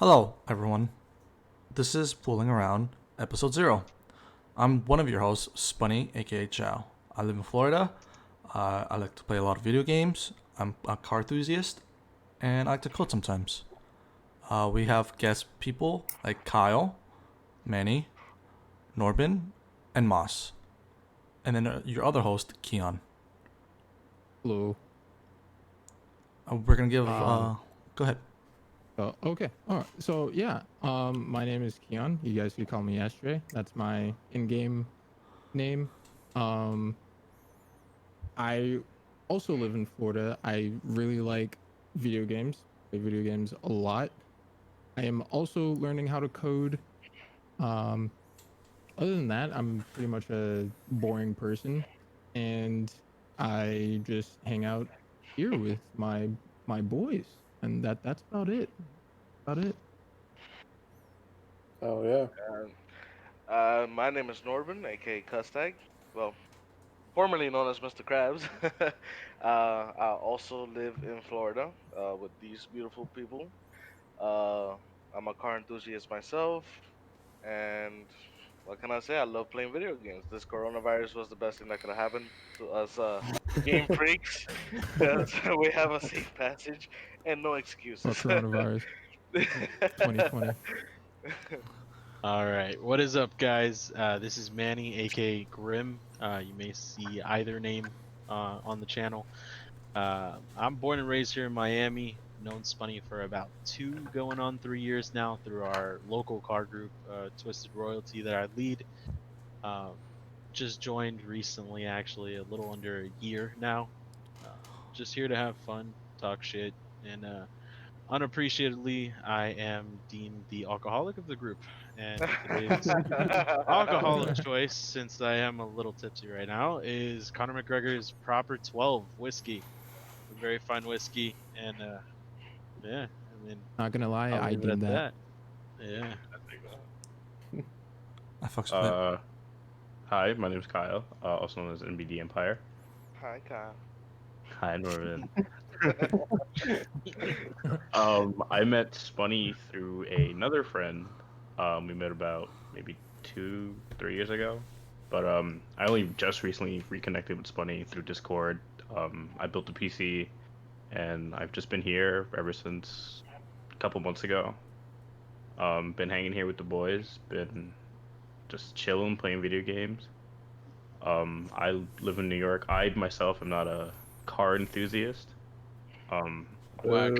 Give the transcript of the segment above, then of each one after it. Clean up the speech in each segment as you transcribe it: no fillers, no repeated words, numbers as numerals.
Hello, everyone. This is Fooling Around, episode 0. I'm one of your hosts, Spunny, aka Chow. I live in Florida. I like to play a lot of video games. I'm a car enthusiast, and I like to code sometimes. We have guest people like Kyle, Manny, Norbin, and Moss. And then your other host, Keon. Hello. We're going to give... go ahead. Oh, okay. All right. So yeah, my name is Keon. You guys can call me Ashtray. That's my in-game name. I also live in Florida. I really like video games. Play video games a lot. I am also learning how to code. Um, Other than that, I'm pretty much a boring person, and I just hang out here with my boys, and that's about it. About it. Oh yeah. My name is Norbin, aka Custag. Well, formerly known as Mr. Krabs. I also live in Florida with these beautiful people. Uh, I'm a car enthusiast myself, and what can I say? I love playing video games. This coronavirus was the best thing that could have happened to us game freaks, because we have a safe passage and no Or excuses. coronavirus 2020. All right, what is up, guys? This is Manny, aka Grim. You may see either name on the channel. I'm born and raised here in Miami. Known Spunny for about 3 years now through our local car group, Twisted Royalty, that I lead. Just joined recently, actually, a little under a year now. Just here to have fun, talk shit, and unappreciatedly, I am deemed the alcoholic of the group. And today's alcohol of choice, since I am a little tipsy right now, is Conor McGregor's Proper 12 whiskey. A very fine whiskey, and yeah, I mean, Not gonna lie, I'll I leave it did at that. Yeah. I fucks with it. Hi, my name is Kyle, also known as NBD Empire. Hi, Kyle. Hi, Norman. I met Spunny through another friend. We met about maybe 2-3 years ago. But I only just recently reconnected with Spunny through Discord. I built a PC, and I've just been here ever since a couple months ago. Been hanging here with the boys, been just chilling, playing video games. I live in New York. I myself am not a car enthusiast. Whack.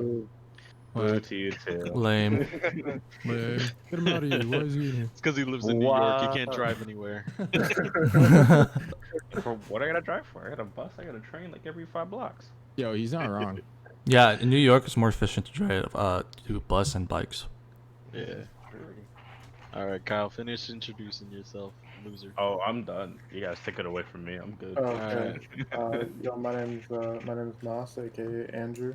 Boo to you too. Lame. Man, get him out of here. Why is he here? It's because he lives in New York. He can't Wow. drive anywhere. For what I gotta drive for? I got a bus. I got a train like every 5 blocks. Yo, he's not wrong. Yeah, in New York, it's more efficient to drive to bus and bikes. Yeah. All right, Kyle, finish introducing yourself, loser. Oh, I'm done. You guys take it away from me. I'm good. Okay. My name's Moss, aka Andrew.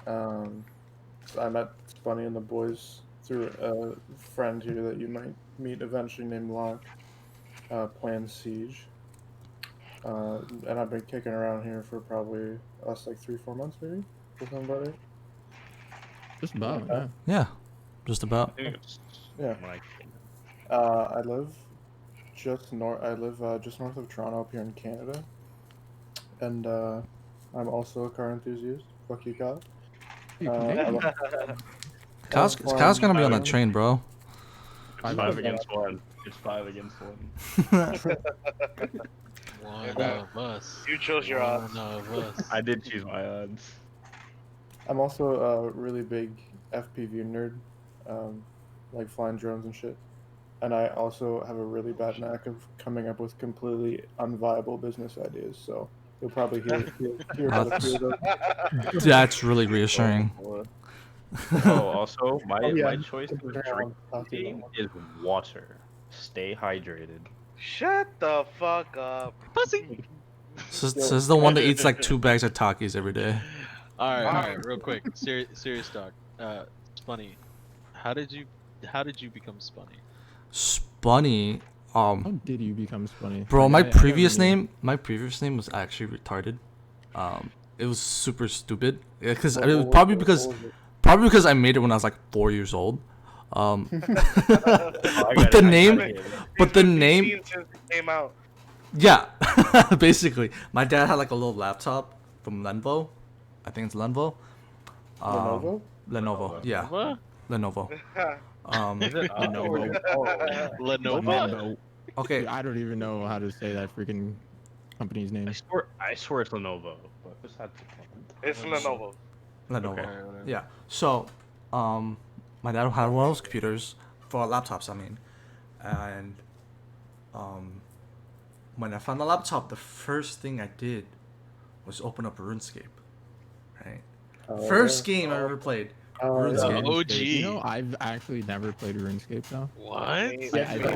I met Spunny and the boys through a friend here that you might meet eventually named Locke, playing Siege. And I've been kicking around here for probably last like 3-4 months maybe with somebody. Just about, Okay. yeah. Yeah, just I about. think it's Yeah. like I live just north of Toronto up here in Canada. And I'm also a car enthusiast. Fuck you, Kyle. You can make it. Kyle's gonna be on that train, bro. it's I 5 love against 1. It's 5 against 1. One of us. You chose your odds. One of us. I did choose my odds. I'm also a really big FPV nerd, like flying drones and shit. And I also have a really bad knack of coming up with completely unviable business ideas. So you'll probably hear about a few of those. That's really reassuring. Oh, also, my yeah. choice of Considering I drink want to talk to you game about is water. Stay hydrated. Shut the fuck up. Pussy. This is the one that eats like 2 bags of Takis every day. All right, real quick, serious talk. Spunny, how did you become Spunny? Spunny, How did you become Spunny? bro, Like, my I never previous knew. name was actually retarded. It was super stupid. Yeah, because What it was was probably it? because What was it? Probably because I made it when I was like 4 years old. Oh, I But got the it, I name, got it. but the He's been name, PCing since it came out. yeah, basically. My dad had like a little laptop from Lenovo. I think it's Lenovo. Lenovo? Lenovo, yeah, What? Lenovo. Is it? Lenovo. Lenovo? Lenovo. Okay, Dude, I don't even know how to say that freaking company's name. I swear it's Lenovo. But just had to It's Lenovo. Lenovo. Okay. Alright, whatever. Yeah. So, my dad had one of those computers for laptops. I mean, and when I found the laptop, the first thing I did was open up RuneScape. Right. Oh, First yeah. game I ever played. Oh, RuneScape. yeah. OG. You know, I've actually never played RuneScape though. What? I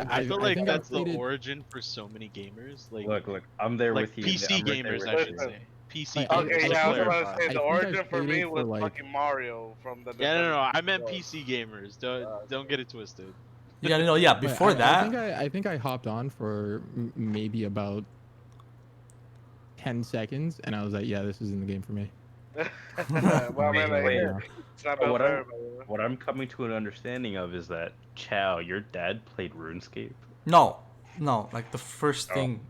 I feel I like think I that's the played it- origin for so many gamers. Like, Look, I'm there like with you. PC I'm right there gamers, with I you. should say. PC Like, gamers. Okay, let's yeah, I was think about clarify. to say I the think I origin for played me it for, was like- fucking Mario from the. Yeah, no, Nintendo. I meant PC gamers. Don't get it twisted. Yeah, no, yeah. Wait, Before that, I think I hopped on for maybe about 10 seconds, and I was like, yeah, this isn't the game for me. Well, man, like, Wait, it's not But built what for I'm, everybody. what I'm coming to an understanding of is that Chow, your dad played RuneScape. no, like the first Oh. thing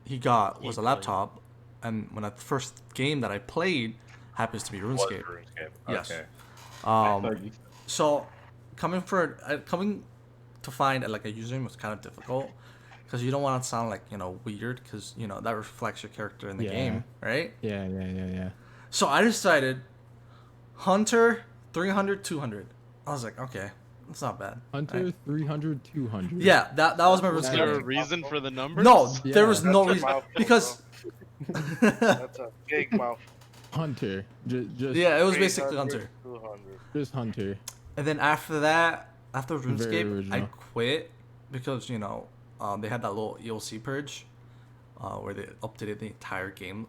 he got He was a played. laptop, and when the first game that I played happens to be Was RuneScape. RuneScape. Yes. Okay. I thought you- So coming to find like a username was kind of difficult because you don't want to sound like weird because that reflects your character in the Yeah. game, right? Yeah. So I decided Hunter 300 200. I was like, okay, that's not bad. Hunter right? 300, 200. Yeah, that was my Is RuneScape there a name. reason for the numbers? No, Yeah. there was no That's a reason mouthful, because That's a big mouth. Hunter. Just yeah, it was basically 300, Hunter. 200. Just Hunter. And then after that, after Very RuneScape, I original. quit because they had that little EOC purge, where they updated the entire game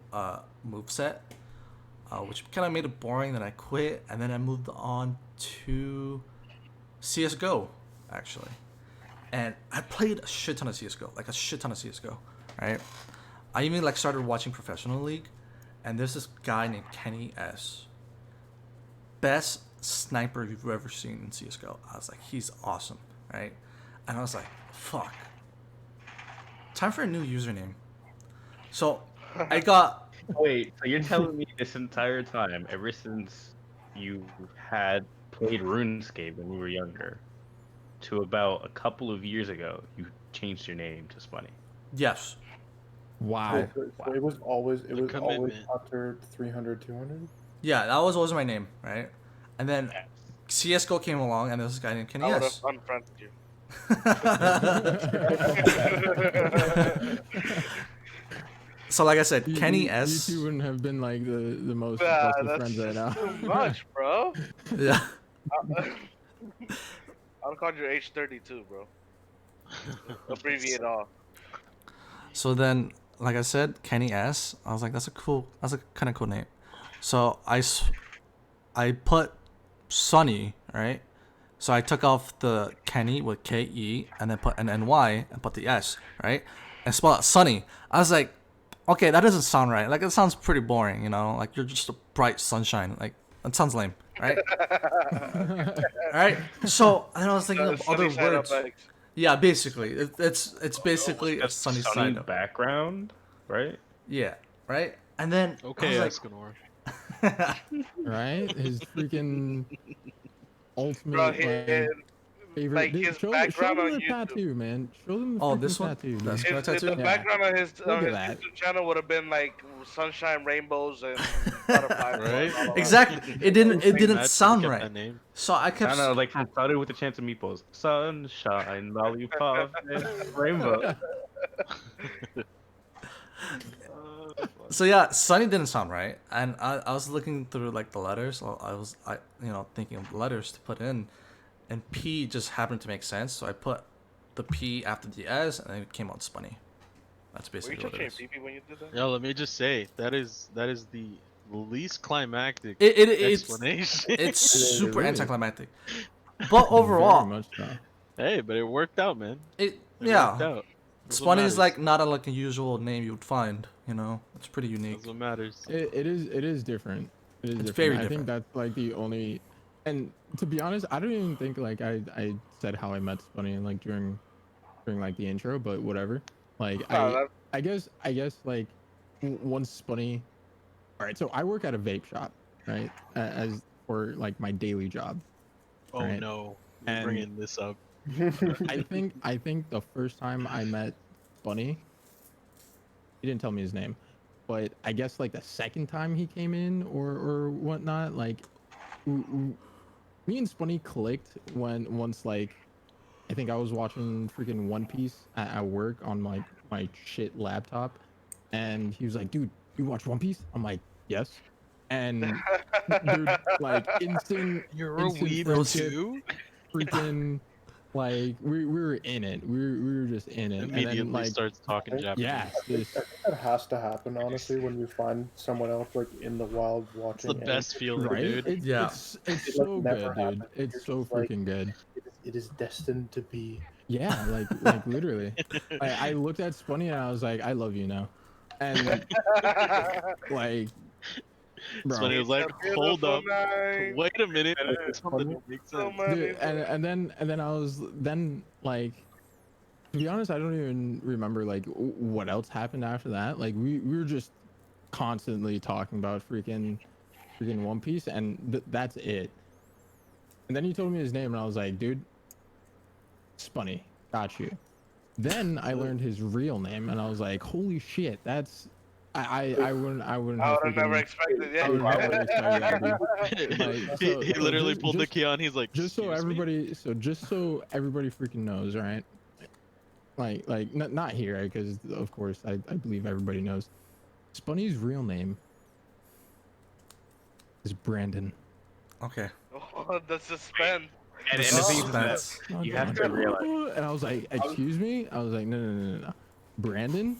moveset, which kind of made it boring. Then I quit, and then I moved on to CS:GO, actually, and I played a shit ton of CS:GO, like a shit ton of CS:GO, right? I even like started watching Professional League, and there's this guy named Kenny S. Best sniper you've ever seen in CS:GO. I was like, he's awesome, right? And I was like, fuck. Time for a new username. So I got Wait, so you're telling me this entire time, ever since you had played RuneScape when you were younger, to about a couple of years ago, you changed your name to Spunny? yes. Wow. So it was always commitment. Hunter 300, 200? Yeah, that was always my name, right? And then CS:GO came along, and there's this guy named Kenny I would S. have unfriended you. So like I said, You- Kenny you, S. You two wouldn't have been like the most Nah, trusted that's friends right now. just too much, bro. Yeah. I'll call you H32, bro. Abbreviate all. So then, like I said, Kenny S. I was like, that's a kind of cool name. So I put Sunny, right? So I took off the Kenny with K-E and then put an N-Y and put the S, right? And spell out Sunny. I was like, okay, that doesn't sound right. Like, it sounds pretty boring, Like, you're just a bright sunshine. Like, that sounds lame, right? Right? So, and I was thinking of other Sunny side up words. eggs. Yeah, basically. It's basically a That's sunny sunny side up. background, right? Yeah, right? And then Okay, I was Escanor. Right? His freaking ultimate Bro, favorite. like Dude, his show background them on the YouTube. tattoo, man. Show them the Oh, freaking this one? tattoo. That's man. Can I tattoo? The Yeah. background on his Look at that. YouTube channel would have been like sunshine, rainbows, and butterflies. Right? all around. Exactly. It didn't That's sound get right. that name. So I I kept don't know, like from Started with a Chance of Meatballs. Sunshine, lollipop, and rainbow. so yeah, Sunny didn't sound right, and I was looking through like the letters. I was thinking of letters to put in, and P just happened to make sense. So I put the P after the S, and then it came out Spunny. That's Were you basically what it touching is. pee when you did that? Yo, let me just say that is the least climactic It's explanation. it's is, super really. anticlimactic, but overall, Very much so. Hey, but it worked out, man. it It worked yeah. out. That's what Spunny is matters. like not a like a usual name you would find. It's pretty unique. That's what matters. It is different. It is It's different. very I different. think that's like the only And to be honest, I don't even think like I said how I met Spunny like during like the intro, but whatever. Like No, that, I guess like once Spunny. All right, so I work at a vape shop, right? As for like my daily job, Oh right? no, you're And bringing this up. I think the first time I met Bunny, he didn't tell me his name, but I guess like the second time he came in or whatnot, like me and Spunny clicked when once like I think I was watching freaking One Piece at work on my shit laptop, and he was like, "Dude, you watch One Piece?" I'm like, "Yes," and dude, like You're a instant weeb friendship, too. freaking like we were in it. We were just in it, and then Immediately like starts talking Japanese. yeah, I think that has to happen, honestly, when you find someone else like in the wild It's the watching. best feeling, right. dude. It's Yeah. it's It like so never good, dude. happens. It's You're so just like, freaking good. it is destined to be. Yeah, like literally. I looked at Spunny and I was like, I love you now. And like, Somebody bro, was like, it's a "Hold beautiful up, night. wait a minute, And it's something funny. don't make So sense." many dude, and then I was then like, to be honest, I don't even remember like what else happened after that. Like we were just constantly talking about freaking One Piece, and that's it. And then he told me his name, and I was like, dude, Spunny, got you. Then I learned his real name, and I was like, "Holy shit, that's I wouldn't I have would have never freaking expected. I Yeah. would have never expected that, dude." Like he so literally pulled the key on. He's like, just so "Excuse me." everybody freaking knows, right? Like not here because of course I believe everybody knows. Spunny's real name is Brandon. Okay. Oh, the suspense. And, The and the thing is that suspense. you have to realize. And I was like, "Excuse me?" I was like, "No. Brandon?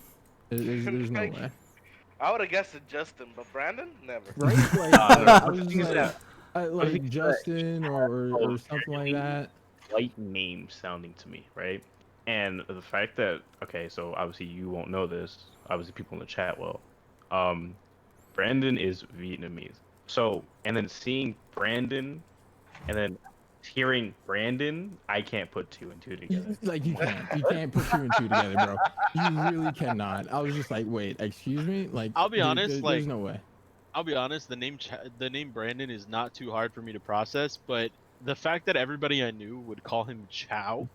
There's no Like, way." I would have guessed it Justin, but Brandon never. Right? No, I but was the just thing is like, that but the thing like is that Justin or something like really that. white name sounding to me, right? And the fact that okay, so obviously you won't know this. Obviously, people in the chat will. Um, Brandon is Vietnamese. So, and then seeing Brandon, and then hearing Brandon, I can't put two and two together. Like you can't put two and two together, bro. You really cannot. I was just like, wait, excuse me, like, I'll be dude, honest, there's like no way. I'll be honest, the name Brandon is not too hard for me to process, but the fact that everybody I knew would call him Chow,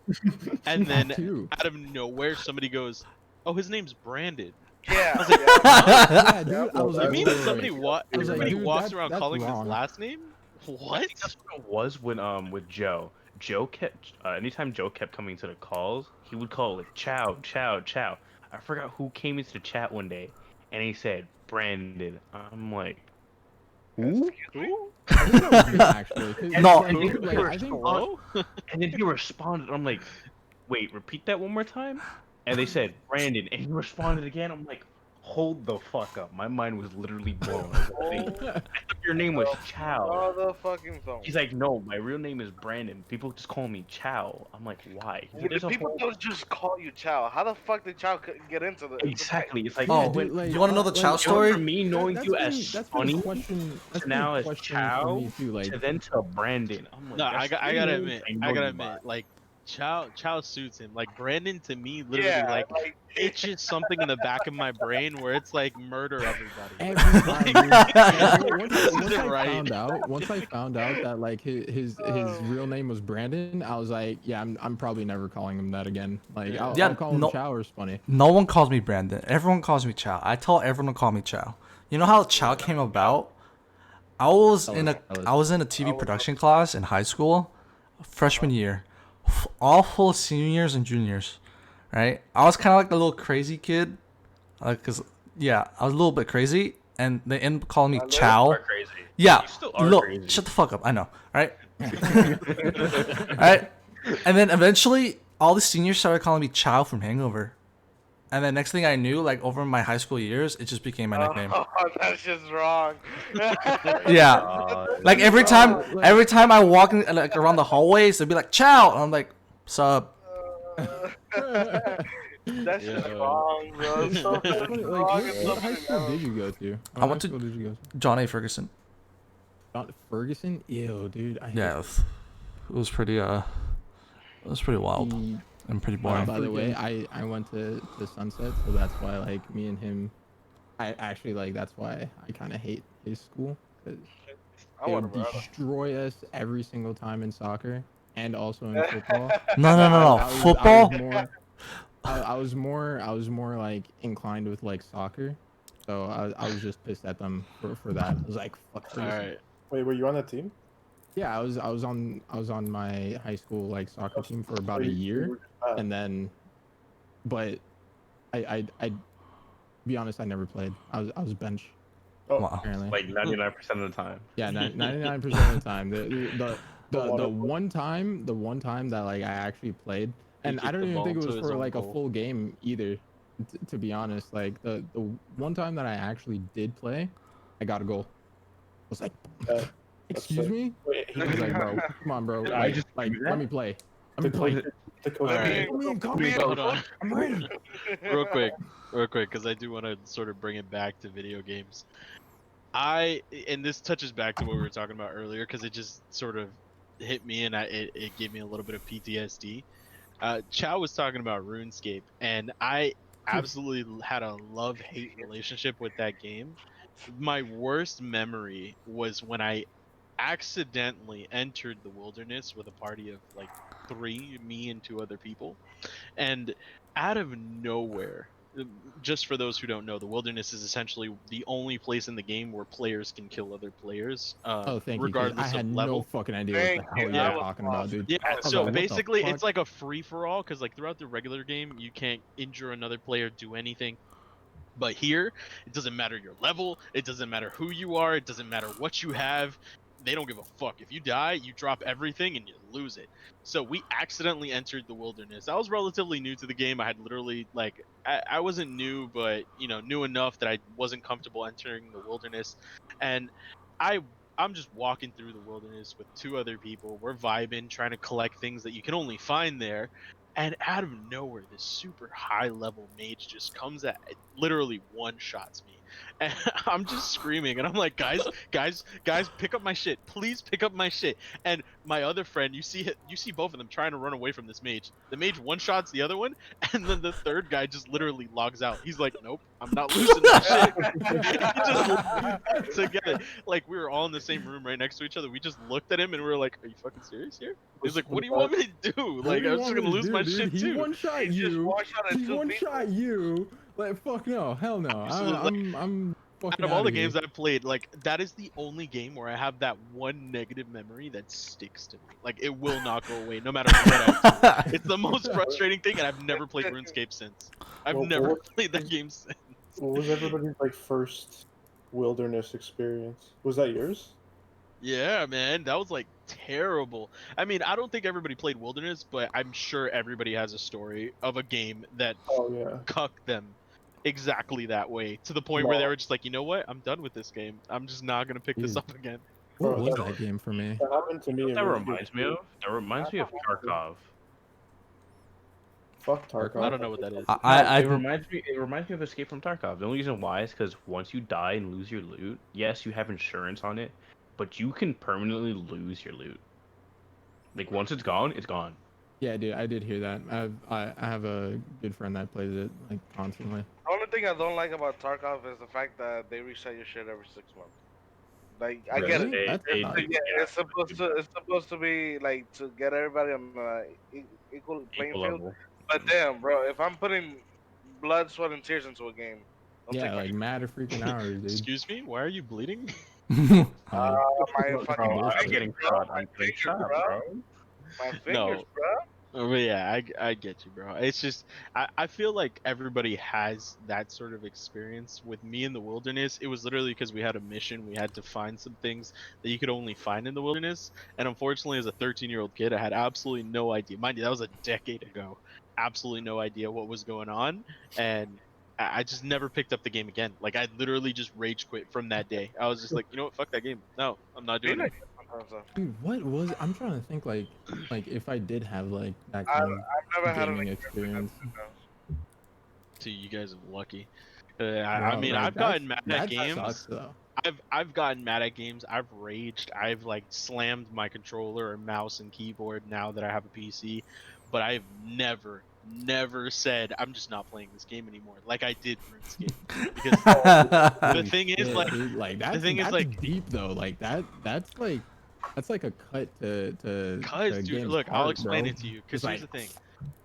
and That then too. out of nowhere somebody goes, "Oh, his name's Brandon." Yeah. I was like, yeah. Yeah, dude. I was "You like, mean wait, somebody wait. wa- I was like, everybody dude, walks around that's calling him his wrong. last name? I What?" think that's what it was when with Joe. Joe kept anytime Joe kept coming to the calls, he would call like Chow, Chow, Chow. I forgot who came into the chat one day, and he said Brandon. I'm like, who? Who? I think that was me actually. 'Cause, No. like, And dude, then he like, I think Hello? and then he responded. I'm like, wait, repeat that one more time. And they said Brandon, and he responded again. I'm like, hold the fuck up. My mind was literally blown. I was like, wait, I thought your name was Chow. Oh, the fucking phone. He's like, no, my real name is Brandon. People just call me Chow. I'm like, why? He's like, there's a People whole... don't just call you Chow. How the fuck did Chow get into the Exactly. It's like, yeah, Oh, dude, when, like, you want to know the like, Chow it went story? from me knowing you as that's funny been a question. That's to been now a as question for Chow me too. Like, to then to Brandon. I'm like, No, that's I three gotta names admit, know I gotta you by. admit, like Chow suits him. Like Brandon to me, literally Yeah, like like itches something in the back of my brain where it's like murder everybody. every time, dude. Like, once This once isn't I right. found out that like his real name was Brandon, I was like, yeah, I'm probably never calling him that again. Like, Yeah. I'll call him no- Chow or Spunny. No one calls me Brandon. Everyone calls me Chow. I tell everyone to call me Chow. You know how Chow came about? I was in a TV production class in high school, freshman year, all full of seniors and juniors, right? I was kind of like a little crazy kid, cause yeah, I was a little bit crazy, and they ended up calling me Chow. Are crazy. Yeah, You still are look, crazy. shut the fuck up. I know, right? Right? And then eventually, all the seniors started calling me Chow from Hangover. And then next thing I knew, like over my high school years, it just became my nickname. Oh, that's just wrong. Yeah, like every time I walk in, like around the hallways, they'd be like Chow, and I'm like, sup? That's just Yeah. wrong, bro. It's so Like, wrong. It's what high something school else. did you go to? I What went high to- school did you go to? John A. Ferguson. Ferguson? Ew, dude. I hate Yeah, it was pretty wild the- and pretty boring. By the way, I went to Sunset, so that's why like me and him, I actually like that's why I kind of hate his school because I they want would to brother. destroy us every single time in soccer and also in football. No, no, no, no. Football. I was more like inclined with like soccer, so I was just pissed at them for that. I was like, fuck All Ferguson. right. Wait, were you on that team? Yeah, I was on my high school like soccer team for about a You year, were just bad. and then, but I be honest, I never played. I was bench Oh, Wow. apparently. Like 99% of the time. Yeah, 99% of the time. A lot The of- one time that like I actually played, and I kicked don't the even ball think it into was his for own like a goal. full game either. To be honest, like the one time that I actually did play, I got a goal. I was like, That's excuse sick. me. Wait, he I was like, bro, come on, bro. I Like, just like do that? let me play. Let me the play. coach, the coach. All Let right. Come in, come me in. Hold on. I'm ready. real quick, because I do want to sort of bring it back to video games. And this touches back to what we were talking about earlier, because it just sort of hit me, and it gave me a little bit of PTSD. Chow was talking about RuneScape, and I absolutely had a love-hate relationship with that game. My worst memory was when I accidentally entered the wilderness with a party of like 3, me and 2 other people, and out of nowhere, just for those who don't know, the wilderness is essentially the only place in the game where players can kill other players, Oh, thank you. 'Cause I regardless had of no level. fucking idea what Thank the hell you. you Yeah. were talking about, dude. Yeah, I was so like, what the basically fuck? it's like a free for all, because like throughout the regular game you can't injure another player, do anything. But here, it doesn't matter your level, it doesn't matter who you are, it doesn't matter what you have. They don't give a fuck. If you die, you drop everything and you lose it. So we accidentally entered the wilderness. I was relatively new to the game. I had literally like I wasn't new, but knew enough that I wasn't comfortable entering the wilderness. And I I'm just walking through the wilderness with 2 other people. We're vibing, trying to collect things that you can only find there. And out of nowhere, this super high level mage just comes at literally one shots me. And I'm just screaming and I'm like, guys, pick up my shit. Please pick up my shit. And my other friend, you see both of them trying to run away from this mage. The mage one shots the other one, and then the third guy just literally logs out. He's like, nope, I'm not losing my shit. He just logged together. Like we were all in the same room right next to each other. We just looked at him and we were like, are you fucking serious here? He's like, what do you want me to do? Like, I'm just gonna lose my shit He too. one shot He just you. one-shotted He 2 one people. shot you. Like fuck no, hell no. Absolutely. I'm Out fucking of all out the of here. games I've played, like that is the only game where I have that one negative memory that sticks to me. Like it will not go away, no matter what I do. It's the most frustrating thing, and I've never played RuneScape since. I've Well, never what- played that game since. What was everybody's like first wilderness experience? Was that yours? Yeah, man, that was like terrible. I mean, I don't think everybody played Wilderness, but I'm sure everybody has a story of a game that Oh yeah. cucked them exactly that way, to the point where they No. were just like, you know what? I'm done with this game. I'm just not gonna pick this Dude. up again. What Bro, was that- that game for me? That happened to You me. know in what that really good reminds me school. of? That reminds me of Tarkov. Fuck Tarkov. I don't know what that is. I It reminds me of Escape from Tarkov. The only reason why is because once you die and lose your loot, yes, you have insurance on it, but you can permanently lose your loot. Like once it's gone, it's gone. Yeah, dude, I did hear that. I have a good friend that plays it like constantly. The only thing I don't like about Tarkov is the fact that they reset your shit every 6 months. Like I get it. Really? That's Yeah, nuts. it's supposed to be like to get everybody on equal playing Equal field. level. But damn, bro, if I'm putting blood, sweat, and tears into a game, don't Yeah, take my like mad freaking hours, dude. Excuse me? Why are you bleeding? my Bro, fucking I'm I'm fingers, getting bro. shot. My I'm getting fingers, shot, bro. bro. My fingers, No. bro. Oh, but yeah, I get you, bro. It's just I feel like everybody has that sort of experience. With me in the wilderness, it was literally because we had a mission. We had to find some things that you could only find in the wilderness. And unfortunately, as a 13-year-old kid, I had absolutely no idea. Mind you, that was a decade ago. Absolutely no idea what was going on. And I just never picked up the game again. Like I literally just rage quit from that day. I was just like, you know what, fuck that game. No, I'm not Be doing like it. that sometimes, though. Dude, what was I'm trying to think like if I did have like that I've kind never of had an gaming experience. experience. So you guys are lucky. Bro, I mean, like, I've gotten mad at that games. sucks though. I've gotten mad at games. I've raged. I've like slammed my controller or mouse and keyboard now that I have a PC, but I've never said I'm just not playing this game anymore like I did RuneScape. Because the Holy thing is shit, like dude, like the thing is that's like deep though. Like that's like a cut cuz to dude, game's look, I'll heart, explain bro. it to you cuz It's like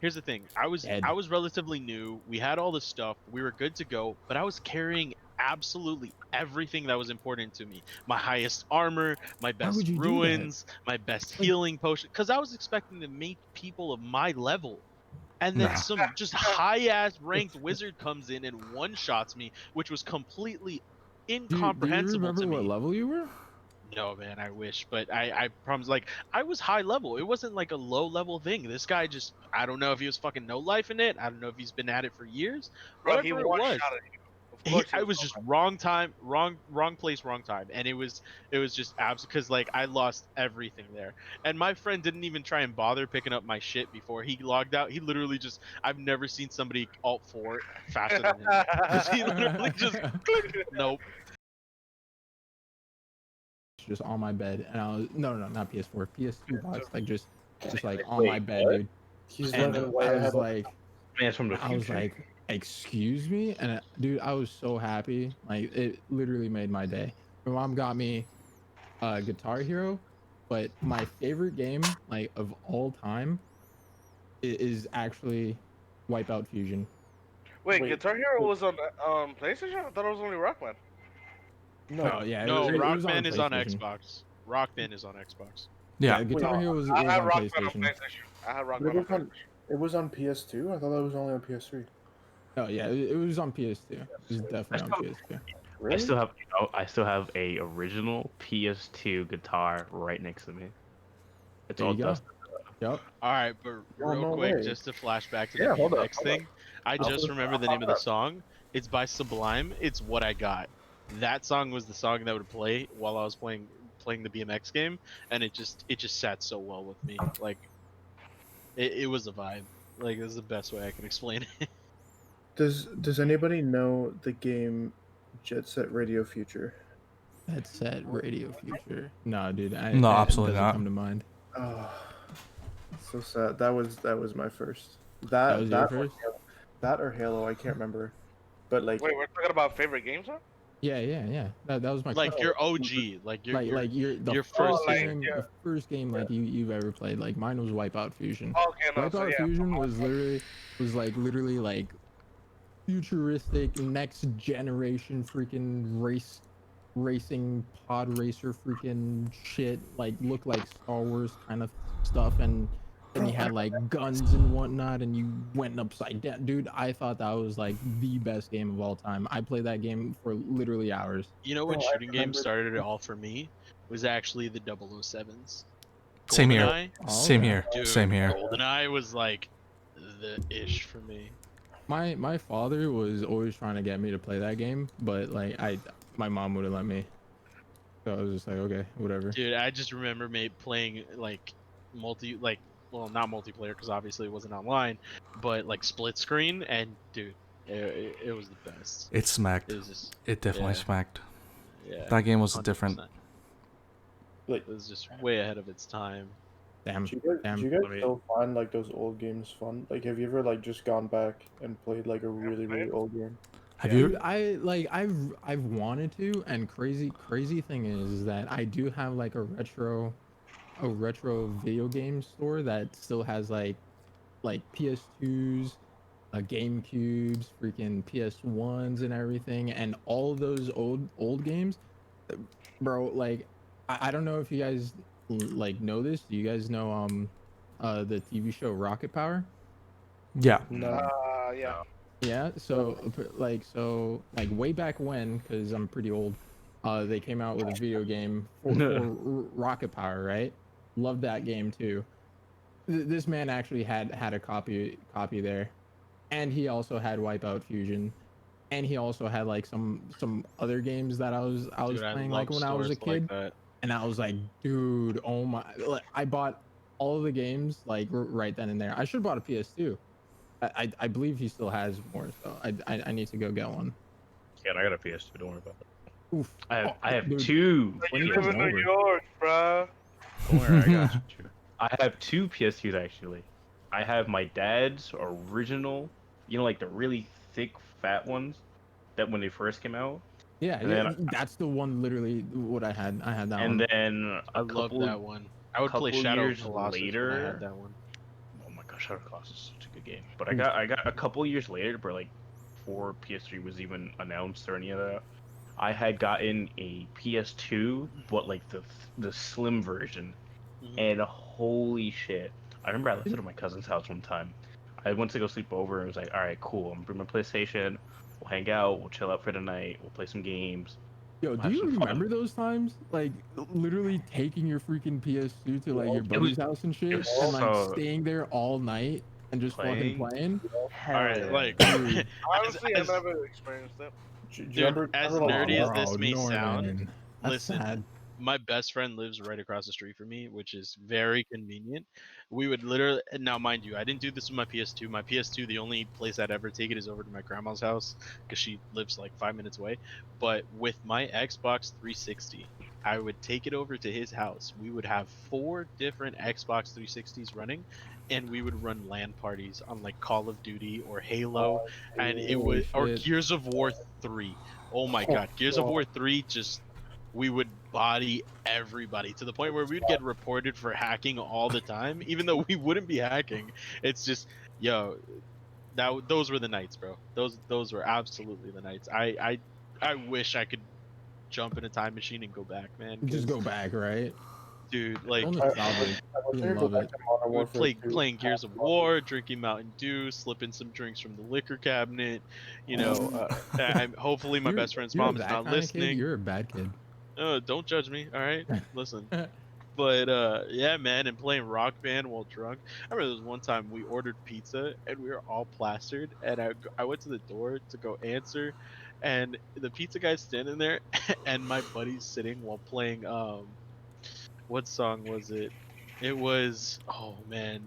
Here's the thing. I was dead. I was relatively new. We had all the stuff. We were good to go, but I was carrying absolutely everything that was important to me. My highest armor, my Why best would you do that? ruins, my best Like, healing potion cuz I was expecting to meet people of my level. And then Nah. some just high ass ranked wizard comes in and one shots me, which was completely do you incomprehensible remember to what me. level you were? No, man, I wish, but I promise. Like, I was high level. It wasn't like a low level thing. This guy just, I don't know if he was fucking no life in it. I don't know if he's been at it for years. Bro, he Whatever it one was, shot at you. Of course he I was was just wrong time, wrong place, wrong time, and it was just absolute because like I lost everything there. And my friend didn't even try and bother picking up my shit before he logged out. He literally just, I've never seen somebody alt 4 faster than him because he literally just click. Nope. Just on my bed, and I was no, not PS4, PS2 box, like just like on my Wait, bed, what? dude. He's And living way I ahead was of. like, Man, it's from the I was future. like, excuse me, and dude, I was so happy. Like it literally made my day. My mom got me Guitar Hero, but my favorite game like of all time is actually Wipeout Fusion. Wait, Wait, Guitar Hero was on PlayStation? I thought it was only Rockman. Oh no. yeah, No, it Rock was on Band is on PlayStation. Xbox. Rock Band is on Xbox. Yeah. Yeah, Guitar Wait, Hero was I had on Rockman on PlayStation. PlayStation. I had But Rockman on PlayStation. it was on PS2. I thought that was only on PS3. Oh yeah, it was on PS2. It was definitely on PS2. I Really? still have, I still have a original PS2 guitar right next to me. It's There all you go. dusted. Yep. All right, but Oh, real no quick, way. just to flash back to the Yeah, hold up, BMX hold up. thing, I I'll just put- remember the I'll name of the pop it song. It's by Sublime. It's What I Got. That song was the song that would play while I was playing the BMX game, and it just sat so well with me. Like it was a vibe. Like this is the best way I can explain it. Does anybody know the game Jet Set Radio Future? That set Radio Future. No, dude, No, it absolutely doesn't not. come to mind. Oh, so sad. That was my first. That was your That first? that or Halo, I can't remember. But like, Wait, we're talking about favorite games, huh? Yeah. That was my Like question. your OG, like your The your first first like, game, yeah. the first game like you've ever played. Like mine was Wipeout Fusion. Okay, no, so Wipeout yeah. Fusion was literally like futuristic next generation freaking racing pod racer freaking shit, like looked like Star Wars kind of stuff, and then you had like guns and whatnot, and you went upside down. Dude, I thought that was like the best game of all time. I played that game for literally hours. You know when Bro, I shooting games remember- started it all for me was actually the 007s. Same here. GoldenEye, Same Okay. here. dude, Same here. GoldenEye was like the ish for me. My father was always trying to get me to play that game, but like my mom wouldn't let me. So I was just like, okay, whatever. Dude, I just remember me playing like well, not multiplayer because obviously it wasn't online, but like split screen, and dude, it was the best. It smacked. It was just It definitely yeah. smacked. yeah. That game was 100%. different. like, It was just way ahead of its time. Damn. do you Damn. guys I mean- still find like those old games fun? Like, have you ever like just gone back and played like a really old game? Have Dude, you? I've wanted to, and crazy thing is that I do have like a retro video game store that still has like PS2s, GameCubes, freaking PS1s and everything, and all of those old games, bro. Like, I don't know if you guys like know this. Do you guys know the TV show Rocket Power? Yeah. No. Yeah. Yeah, so way back when, because I'm pretty old, they came out with a video game for Rocket Power, right? Loved that game too. This man actually had a copy there, and he also had Wipeout Fusion, and he also had like some other games that I was Dude, I playing love like when I was a stores like kid, that. and I was like, dude, oh my! Like, I bought all of the games like right then and there. I should have bought a PS2. I believe he still has more, so I need to go get one. Yeah, I got a PS2. Don't worry about it. Oof. I have Dude, two. When You you live come in New over. York, bruh. Don't worry, I got you. I have two PS2s actually. I have my dad's original, like the really thick, fat ones that when they first came out, Yeah, and yeah, then that's the one. Literally, what I had. I had that and one. then I love that one. I would play couple Shadow of years Colossus when I had later. that one. Oh my gosh, Shadow of the Colossus is such a good game. But Oof. I got a couple years later, but like before PS3 was even announced or any of that, I had gotten a PS2, but like the slim version. Mhm. And holy shit. I remember I left it at my cousin's house one time. I went to go sleep over and was like, alright, cool. I'm gonna bring my PlayStation. We'll hang out. We'll chill out for the night. We'll play some games. Yo, We'll do have you some fun. remember those times? Like literally taking your freaking PS2 to like your It was, buddy's house and it shit, was and like so staying there all night and just fucking playing. playing. Hell All right, yeah. like Dude. as, Honestly, I as never experienced it. Do you dude, remember, as like Oh, nerdy as VR? this bro, may sound, Norman. That's listen, sad. my best friend lives right across the street from me, which is very convenient. We would literally, now mind you, I didn't do this with my PS2. My PS2, the only place I'd ever take it is over to my grandma's house because she lives like 5 minutes away. But with my Xbox 360, I would take it over to his house. We would have 4 different Xbox 360s running, and we would run LAN parties on like Call of Duty or Halo, and it Holy would, or shit. Gears of War 3. Oh my Oh, god, Gears of God. War 3 just, we would body everybody to the point where we'd get reported for hacking all the time, even though we wouldn't be hacking. It's just, yo, those were the nights, bro. Those were absolutely the nights. I wish I could jump in a time machine and go back, man. Just 'Cause, go back, right? dude, So like nostalgic. I wish I Fucking could go love back it. to Modern we would Warfare 2. playing Gears of War, drinking Mountain Dew, slipping some drinks from the liquor cabinet. You know, hopefully my best friend's You're mom is that not kind of kid. listening. You're a bad kid. Don't judge me, all right? Listen. But yeah, man, and playing Rock Band while drunk. I remember there was one time we ordered pizza and we were all plastered, and I went to the door to go answer, and the pizza guy's standing there, and my buddy's sitting while playing what song was it? It was, oh man,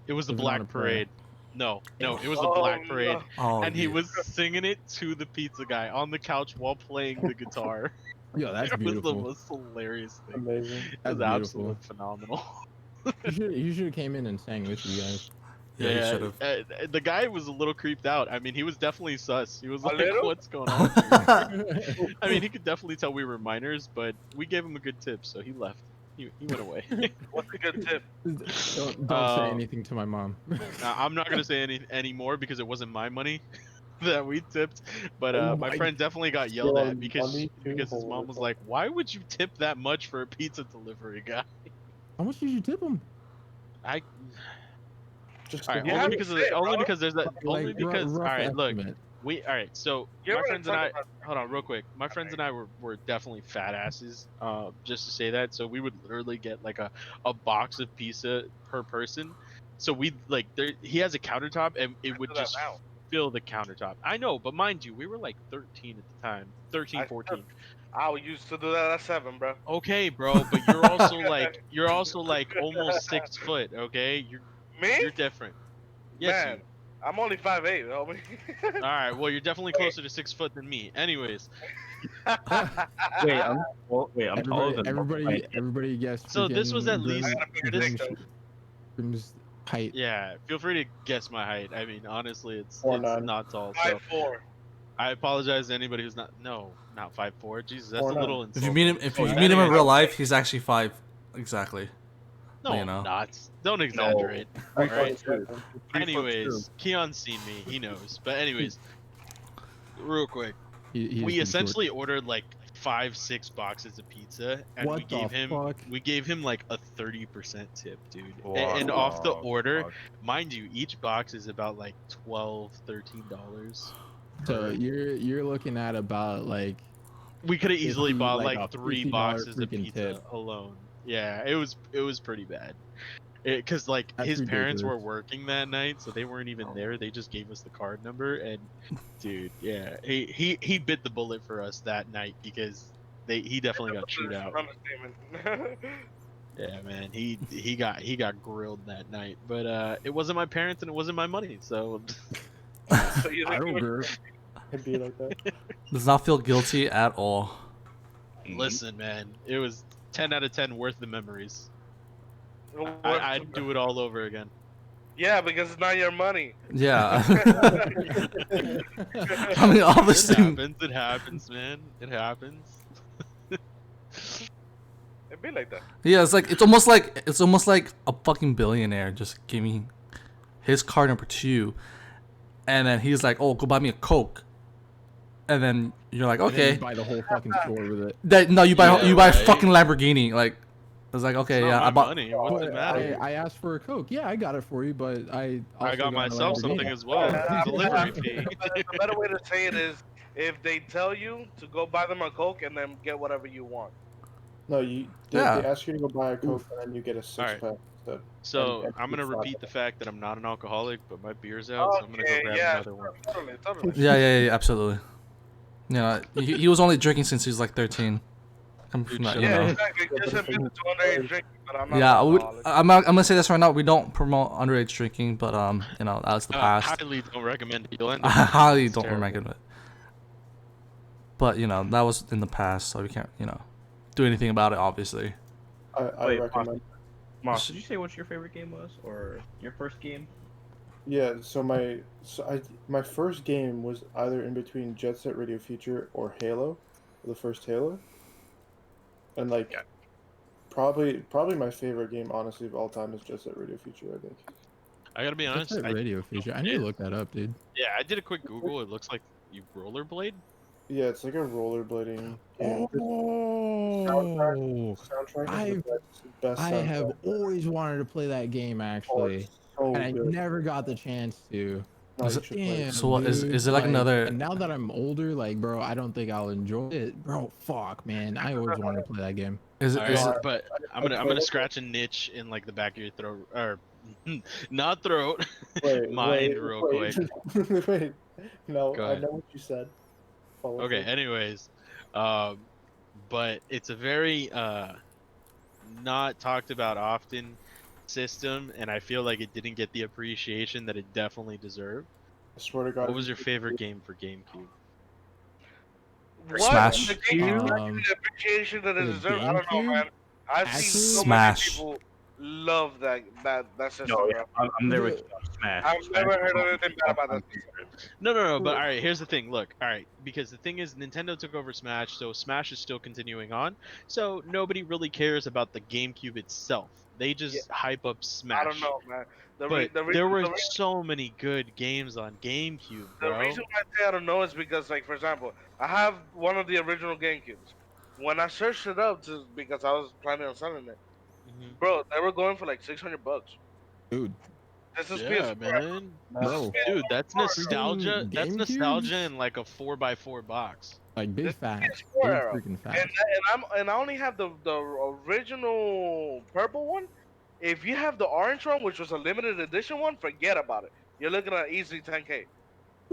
it was the Living on a Black prayer. Parade. No, it was the Oh Black Parade, no. Oh and he yeah. was singing it to the pizza guy on the couch while playing the guitar. Yo, that's It was the beautiful. most hilarious thing. Amazing. It That's was beautiful. absolutely phenomenal. You should have came in and sang with you guys. Yeah, you should have. The guy was a little creeped out. I mean, he was definitely sus. He was A like, little? "What's going on here?" I mean, he could definitely tell we were minors, but we gave him a good tip, so he left. He went away. What's a good tip? Don't say anything to my mom. I'm not gonna say any more because it wasn't my money that we tipped. But Oh my my- friend definitely got yelled at Money because his too, mom was holy like, "Why would you tip that much for a pizza delivery guy?" How much did you tip him? I Just all right, You only have because to of say it, only bro. because there's that only Like because all rough right, look. estimate. All right, so Give my her a friends and I, second. hold on real quick. My friends and I were definitely fat asses, just to say that. So we would literally get like a box of pizza per person. So we like he has a countertop and it would Do that just now. fill the countertop. I know, but mind you, we were like 13 at the time. 13, I 14. I used to do that at 7, bro. Okay, bro, but you're also like almost 6 foot, okay? Me? You're different. Yes, Man, you. I'm only 5'8", homie. All right, well, you're definitely closer to 6 foot than me. Anyways, Wait, I'm taller than Everybody guessed. so this was at least I got a bigger this. dick, though. Grim's height. Yeah, feel free to guess my height. I mean, honestly, it's 4'9". not tall. So 5'4". I apologize to anybody who's not. No, not 5'4". Jesus, that's a 4'9". little If insulting. you meet him, if you Oh, meet him in anyways, real life, he's actually 5 exactly. no, you know. I'm not. Don't exaggerate. Three Alright. foot two. Anyways, Keon's seen me. He knows. But anyways, real quick, He is we pretty essentially ordered like 5-6 boxes of pizza, and What the fuck? we gave him like a 30% tip, dude. What And off the the order, fuck? mind you, each box is about like $12-13. short. So you're looking at about like We could have easily 50 bought like like a 3 $50 boxes of freaking pizza tip. alone. Yeah, it was pretty bad. Because like That's his parents were ridiculous. working that night, so they weren't even there. They just gave us the card number, and dude, yeah, he bit the bullet for us that night because he definitely got chewed out. Understatement. Yeah, man, he got grilled that night, but it wasn't my parents and it wasn't my money, so So you I think don't you care. It'd be like that. Does not feel guilty at all. Listen, man, it was 10 out of 10 worth the memories. Worth I'd do it all over again. Yeah, because it's not your money. Yeah. I mean, obviously. It happens, man. It happens. It'd be like that. Yeah, it's almost like a fucking billionaire just gave me his card number 2, and then he's like, "Oh, go buy me a Coke," and then you're like, And then "Okay." you buy the whole fucking store with it. No, you buy Yeah, you buy a right. fucking Lamborghini. Like, I was like, okay, It's yeah, not I my bought. money. What's the But matter? I asked for a Coke. Yeah, I got it for you, but I also got a myself Lamborghini. something as well. Delivery fee. The better way to say it is if they tell you to go buy them a Coke and then get whatever you want. No, they Yeah. ask you to go buy a Coke and then you get a six pack instead. So And I'm gonna two flat repeat the fact that I'm not an alcoholic, but my beer's out, so I'm gonna go Okay, grab yeah, another one. totally. Yeah, absolutely. Yeah, he was only drinking since he was like 13. I'm Dude, not, shut you Yeah, know. exactly. Just admit to underage drinking, but I'm not. Yeah, an I'm gonna say this right now. We don't promote underage drinking, but you know, that's the past. Highly don't recommend it. You'll end I up highly it's don't terrible. recommend it. But you know, that was in the past, so we can't, you know, do anything about it. Obviously. I Wait, recommend. Moss, did you say what your favorite game was, or your first game? Yeah, so my first game was either in between Jet Set Radio Future or Halo, the first Halo, and like Yeah. probably my favorite game, honestly, of all time is Jet Set Radio Future. I think. I gotta be honest. What's that radio feature? I need to look that up, dude. Yeah, I did a quick Google. It looks like you rollerblade. Yeah, it's like a rollerblading game. Oh, Soundtrack is the best I have soundtrack. always wanted to play that game Oh, actually, it's so and I good. never got the chance to. No, Is you it- should play Damn, it. So what is dude, it like another? And now that I'm older, like, bro, I don't think I'll enjoy it, bro. Fuck, man, I always wanted to play that game. Is it? Alright, Is it? but I'm gonna scratch a niche in like the back of your throat, or not throat, mind real quick. Wait, no, Go I ahead. know what you said. Follow Okay. through. Anyways, but it's a very not talked about often system, and I feel like it didn't get the appreciation that it definitely deserved. I swear to God. What was your favorite game for GameCube? What? Smash. The game Um, the appreciation that it the deserves. I don't know, GameCube? man. I've Actually- seen so Smash. many people love that system. No, bro. I'm there with you on Smash. I've Smash never is heard my anything bad about that. favorite. No. But all right, here's the thing. Look, all right, because the thing is, Nintendo took over Smash, so Smash is still continuing on. So nobody really cares about the GameCube itself. They just hype up Smash. I don't know, man. But there were so many good games on GameCube, The bro. reason why I say I don't know is because, like, for example, I have one of the original GameCubes. When I searched it up, because I was planning on selling it, Mhm. bro, they were going for like $600. Dude, This is Yeah, PS4. man. bro, Dude, that's nostalgia. Freaking That's GameCubes? nostalgia in like a 4x4 box. like big This facts, PS4 big era. freaking And, facts. and I only have the original purple one. If you have the orange one, which was a limited edition one, forget about it. You're looking at easily 10K.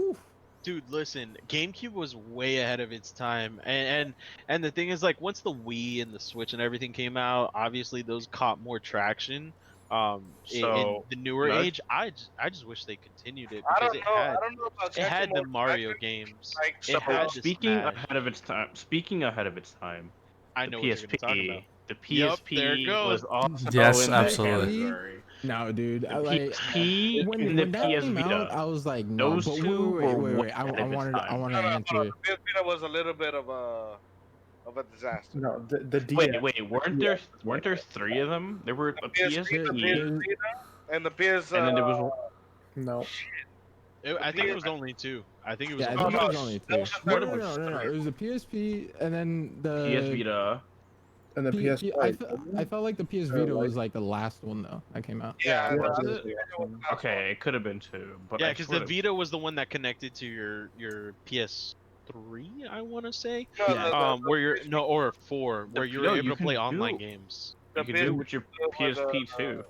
Oof. Dude, listen, GameCube was way ahead of its time, and the thing is, like, once the Wii and the Switch and everything came out, obviously those caught more traction. In So, the newer no- age, I just wish they continued it I because don't know. I don't know about it had catching the more Mario traction. games. Like, It had the speaking Smash. ahead of its time. Speaking ahead of its time. I The know what you're gonna talk about. PSP. The Yup, PSP there it goes. was also Yes, in that absolutely. category. No, dude, The I like PSP when, and the when that PS came out, Vita. I was like, no. Those But two were wait. way I ahead of its wanted time. to No, answer. the PS Vita was a little bit of a disaster. No, the DS. Wait, weren't there 3 of them? There were a PSP, the PSP, PS Vita, and the PS. and then there was No, I think it was only 2. I think it was Yeah, I only think it no, was only that two. was just- No, one no, was no. three. It was the PSP and then the PS Vita. and the PS. I felt like the PS Vita was like the last one though that came out. Yeah, Yeah, that's was it. Okay, it could have been 2, but Yeah, I because swear the to- Vita was the one that connected to your PS3, I want to say. No, Yeah. Where you're no, or 4, where you were no, able you to play can online do- games. you the could do it PS with your was, PSP too.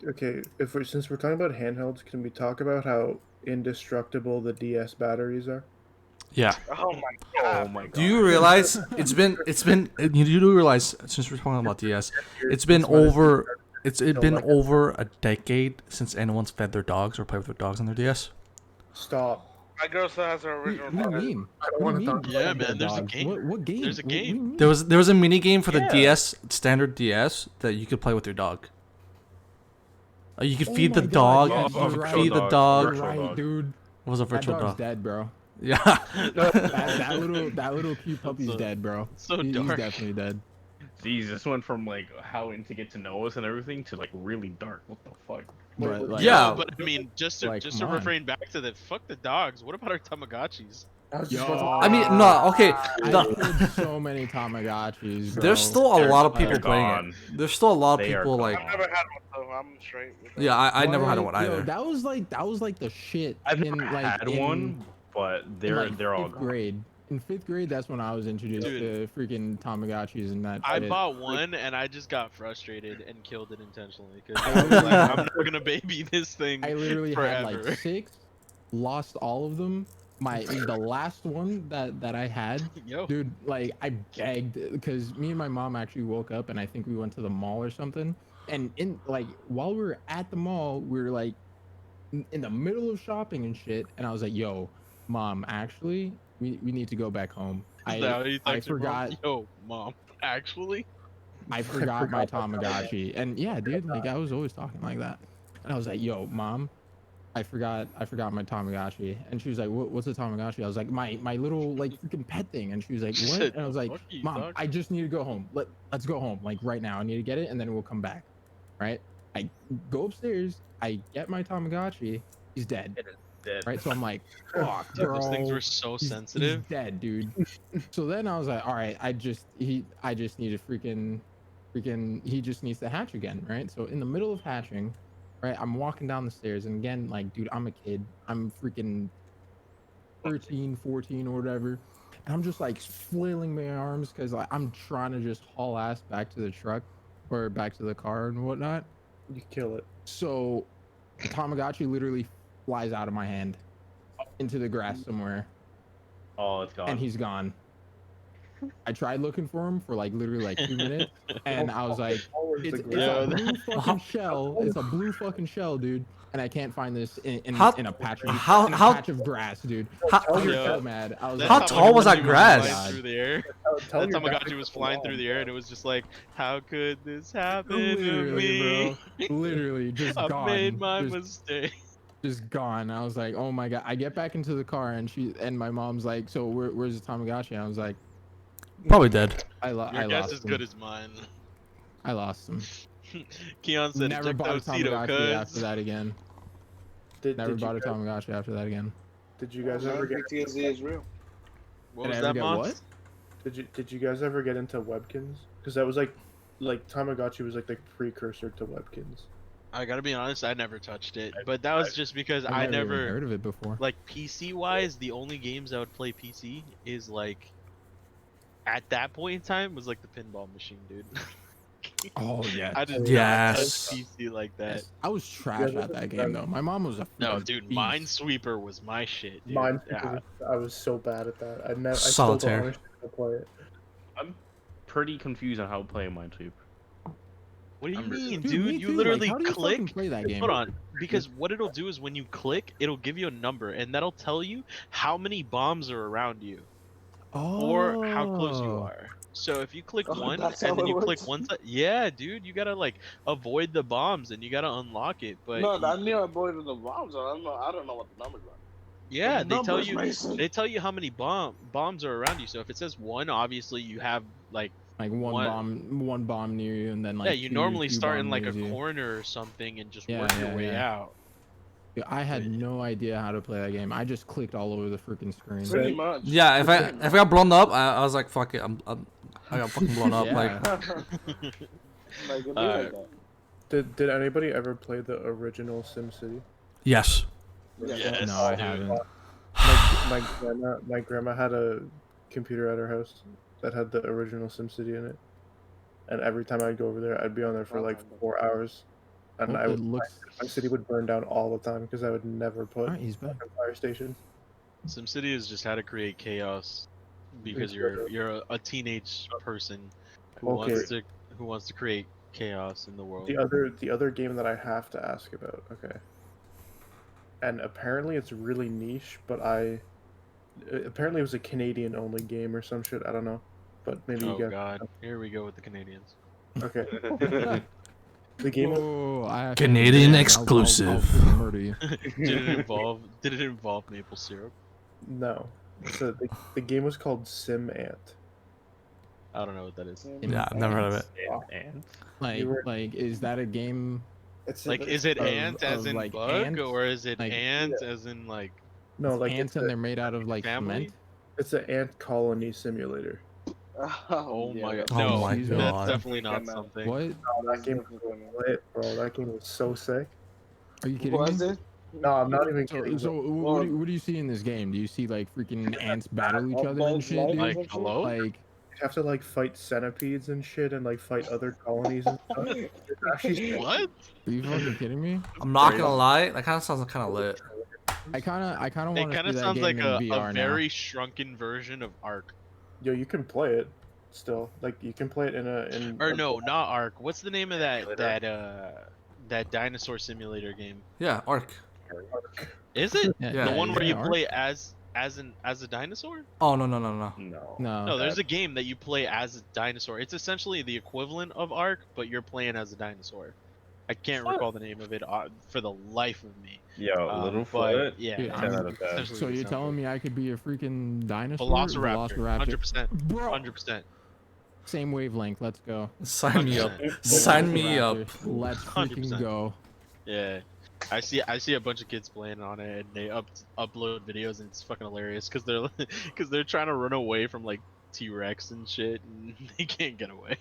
Okay, since we're talking about handhelds, can we talk about how indestructible the DS batteries are? Yeah. Oh my Oh god. my god. Do you realize it's been you do realize, since we're talking about DS, it's been over a decade since anyone's fed their dogs or played with their dogs on their DS. Stop. My girl still has her What original do you dog. mean? I don't What want do you to mean? talk Yeah, Fuck man, that there's a dog? game. What game? There's a What do you game. mean? There was a mini game for the Yeah. DS, standard DS, that you could play with your dog. You could Oh feed the my God, dog. yes, You Oh, you're could virtual feed the dog. dog. You're Virtual right, dog. dude. What was a That virtual dog's dog? dead, bro. Yeah. That little cute puppy's so- dead, bro. it's so He's dark. definitely dead. Jeez, this went from like how into get to know us and everything to like really dark. What the fuck? But like, Yeah. Yo, but I mean, just to Like, just come to on. refrain back to the fuck the dogs. What about our Tamagotchis? I was just Yo, about to I mean, no, okay. I the- killed so many Tamagotchis, bro. there's still a They're- lot of they're people playing gone. it. There's still a lot of They are people like. gone. I've never had one, so I'm straight with that. Yeah, I never had What? one Yo, either. that was like the shit. I've in, never like, had in, one, but in, they're like, they're all fifth gone. grade. In 5th grade, that's when I was introduced Dude. to freaking Tamagotchis and that I shit. bought one and I just got frustrated and killed it intentionally because I I was like, literally I'm never gonna baby this thing I literally had forever. like 6, lost all of them. The last one that I had, Yo, dude, like I begged because me and my mom actually woke up and I think we went to the mall or something. And in like while we were at the mall, we were like in the middle of shopping and shit. And I was like, "Yo, mom, actually, we need to go back home." is that how you I text your mom? forgot Yo, mom, actually, I forgot my Tamagotchi. And yeah, dude, like I was always talking like that. And I was like, "Yo, mom, I forgot my Tamagotchi." And she was like, "What's a Tamagotchi?" I was like, my little like freaking pet thing." And she was like, She "What?" said, And I was "The like, fuck are you "Mom, talking I just need to go home. Let's go home like right now. I need to get it and then we'll come back." Right? I go upstairs, I get my Tamagotchi, he's dead. It is dead. Right? So I'm like, "Fuck, Dude, bro." those things were so He's sensitive." dead, dude. So then I was like, all right, I just need to freaking he just needs to hatch again, right? So in the middle of hatching, right, I'm walking down the stairs and again, like, dude, I'm a kid. I'm freaking 13, 14 or whatever. And I'm just like flailing my arms because like I'm trying to just haul ass back to the truck or back to the car and whatnot. you kill it. So the Tamagotchi literally flies out of my hand into the grass somewhere Oh, it's gone. and he's gone. I tried looking for him for like literally like 2 minutes, and I was like, Always "It's, the it's Yeah, a ground. blue fucking shell. It's a blue fucking shell, dude." And I can't find this in How- a patch of how- in a how- patch of grass, dude. How, I was Yo, so mad. I was That How like, tall was that Tamagotchi grass? flying through the air. Tell That your dad Tamagotchi to was come flying along. through the air, and it was just like, how could this happen to literally, me? bro, literally just I gone. made my just, mistake. just gone. I was like, oh my god. I get back into the car and my mom's like, so where's the Tamagotchi? And I was like, probably dead. I Your guess lost is him. good as mine. I lost him. Keon said, Never "Eject bought a those Cedo, Tamagotchi after cuz." that again. Did Never you bought a guys- Tamagotchi after that again. Did you guys ever get? PTSD is real. What Did was I ever that, get Mon? what? Did you guys ever get into Webkins? Because that was like Tamagotchi was like the precursor to Webkins. I gotta be honest, I never touched it, but that was just because I I've never even never, heard of it before. like PC wise, the only games I would play PC is like, at that point in time, was like the pinball machine, dude. Oh yeah. I did Yes. not touch PC like that. I was trash at that game though. My mom was a No, freaking dude, beast. Minesweeper was my shit, dude. Mine, Yeah. I was so bad at that. I Solitaire. still don't understand how to play it. I'm pretty confused on how to play Minesweeper. What do you I'm re- mean, Dude, dude? me You too. Like, literally how do you click. fucking play that game? Hold on, because what it'll do is when you click, it'll give you a number, and that'll tell you how many bombs are around you Oh. or how close you are. So if you click Oh, one that's and how then it you click works? one side, yeah, dude, you gotta like avoid the bombs and you gotta unlock it. But No, I knew I avoided the bombs. I don't know what the numbers are. yeah, The they tell numbers, you Mason. they tell you how many bombs are around you. So if it says one, obviously you have like Like one bomb near you, and then like yeah, you normally two start in bomb like a nears you. corner or something and just Yeah, work your yeah, way yeah. out. Dude, I had no idea how to play that game. I just clicked all over the freaking screen. Pretty much. Yeah, if I got blown up, I was like, fuck it, I got fucking blown up. Yeah. Like, Like, it'd be Alright. like that. Did anybody ever play the original SimCity? yes. Yes, No, I dude. haven't. My grandma had a computer at her house that had the original SimCity in it, and every time I'd go over there, I'd be on there for like 4 hours, and Oh, I it would looks. my city would burn down all the time because I would never put Alright, he's back. a fire station. SimCity is just how to create chaos because It's you're a teenage person who Okay. wants to create chaos in the world. The other game that I have to ask about. Okay. and apparently it's really niche. But apparently it was a Canadian only game or some shit. I don't know, but maybe you Oh guys. God, here we go with the Canadians. Okay. The game. Oh, I have to Canadian understand. exclusive. I'll freaking murder you. Did it involve maple syrup? No. So the game was called Sim Ant. I don't know what that is. Yeah, I've never heard of it. And Like, is that a game? It's Like, is it Of- ant as of, in like, bug, ants? or is it Like- ant as in like no, like ants and they're made out of like family? cement. it's an ant colony simulator. Oh my God! Oh No, my Jesus. that's God. definitely not Freaking, something. What? That game play it, bro. That game was so sick. Are you kidding Was me? it? No, I'm not even So, kidding. so what do you see in this game? Do you see like freaking ants battle each other and shit, dude? Like, hello? Like, You have to like fight centipedes and shit, and like fight other colonies and stuff. It's actually What? are you fucking kidding me? I'm not gonna lie, that kind of sounds kind of lit. I kind of It want to kind see of that sounds game like in a VR very shrunken version of Ark. Yo, you can play it still. Like you can play it in Or no, not Ark. What's the name of that dinosaur simulator game? Yeah, Ark. Is it now. Yeah. the one where you Ark? play as a dinosaur? Oh no. No. No. No, there's a game that you play as a dinosaur. It's essentially the equivalent of Ark, but you're playing as a dinosaur. I can't recall the name of it for the life of me. Yo, But Littlefoot. yeah, Dude, that's I'm- 10 out of 10. essentially So what it you're sounds telling like. me I could be a freaking dinosaur? Velociraptor, 100%, Bro, 100%. same wavevelength. Let's go. Sign me up. Sign me up. Velociraptor, Let's freaking 100%. go. Yeah, I see a bunch of kids playing on it, and they upload videos, and it's fucking hilarious because they're trying to run away from like T-Rex and shit, and they can't get away.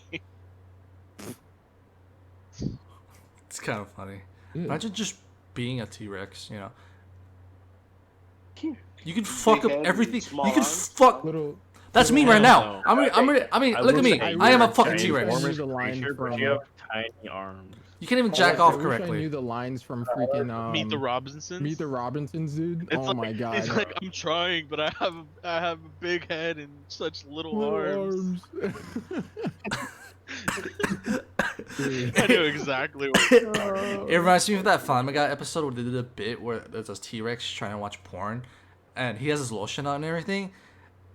It's kind of funny. Dude, Imagine just being a T-Rex, you know. You can fuck up head, everything. small You can arms. fuck. little. That's me Hell right now. no. I mean, I look at wish me. I I am a were fucking giant T-Rex. Transformers. Transformers The line creature, but from, you have tiny arms. You can't even jack off I wish I correctly. knew the lines from freaking Meet the Robinsons. Meet the Robinsons, dude. It's Oh like, my god. He's like, I'm trying, but I have a big head and such little arms. I knew exactly what. It reminds me of that Family Guy episode where they did a bit where there's a T-Rex trying to watch porn, and he has his lotion on and everything,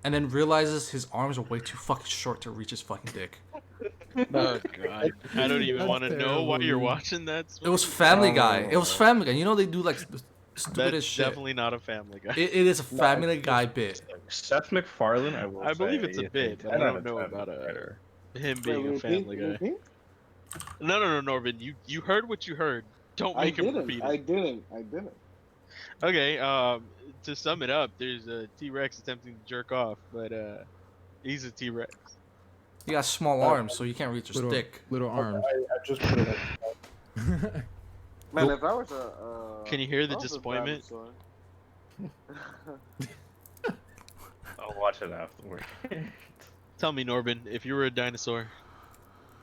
and then realizes his arms are way too fucking short to reach his fucking dick. Oh god, I don't even That's want to know terrible, why you're dude. watching that. It was Family Guy. It was Family Guy. You know they do like the stupidest That's shit. definitely not a Family Guy. It is a Family Guy bit. Seth MacFarlane, I believe it's a is bit, but I 10 don't out of know 10 about writer. Him being a Family Guy. No, Norvin, you heard what you heard. Don't I make him didn't. repeat I it. didn't. Okay, to sum it up, there's a T-Rex attempting to jerk off, but he's a T-Rex. He got small arms, so you can't reach his little, dick. little arms. I just put it up. Man, if I was a Can you hear if the I was a disappointment? dinosaur- I'll watch it afterward. Tell me, Norbin, if you were a dinosaur.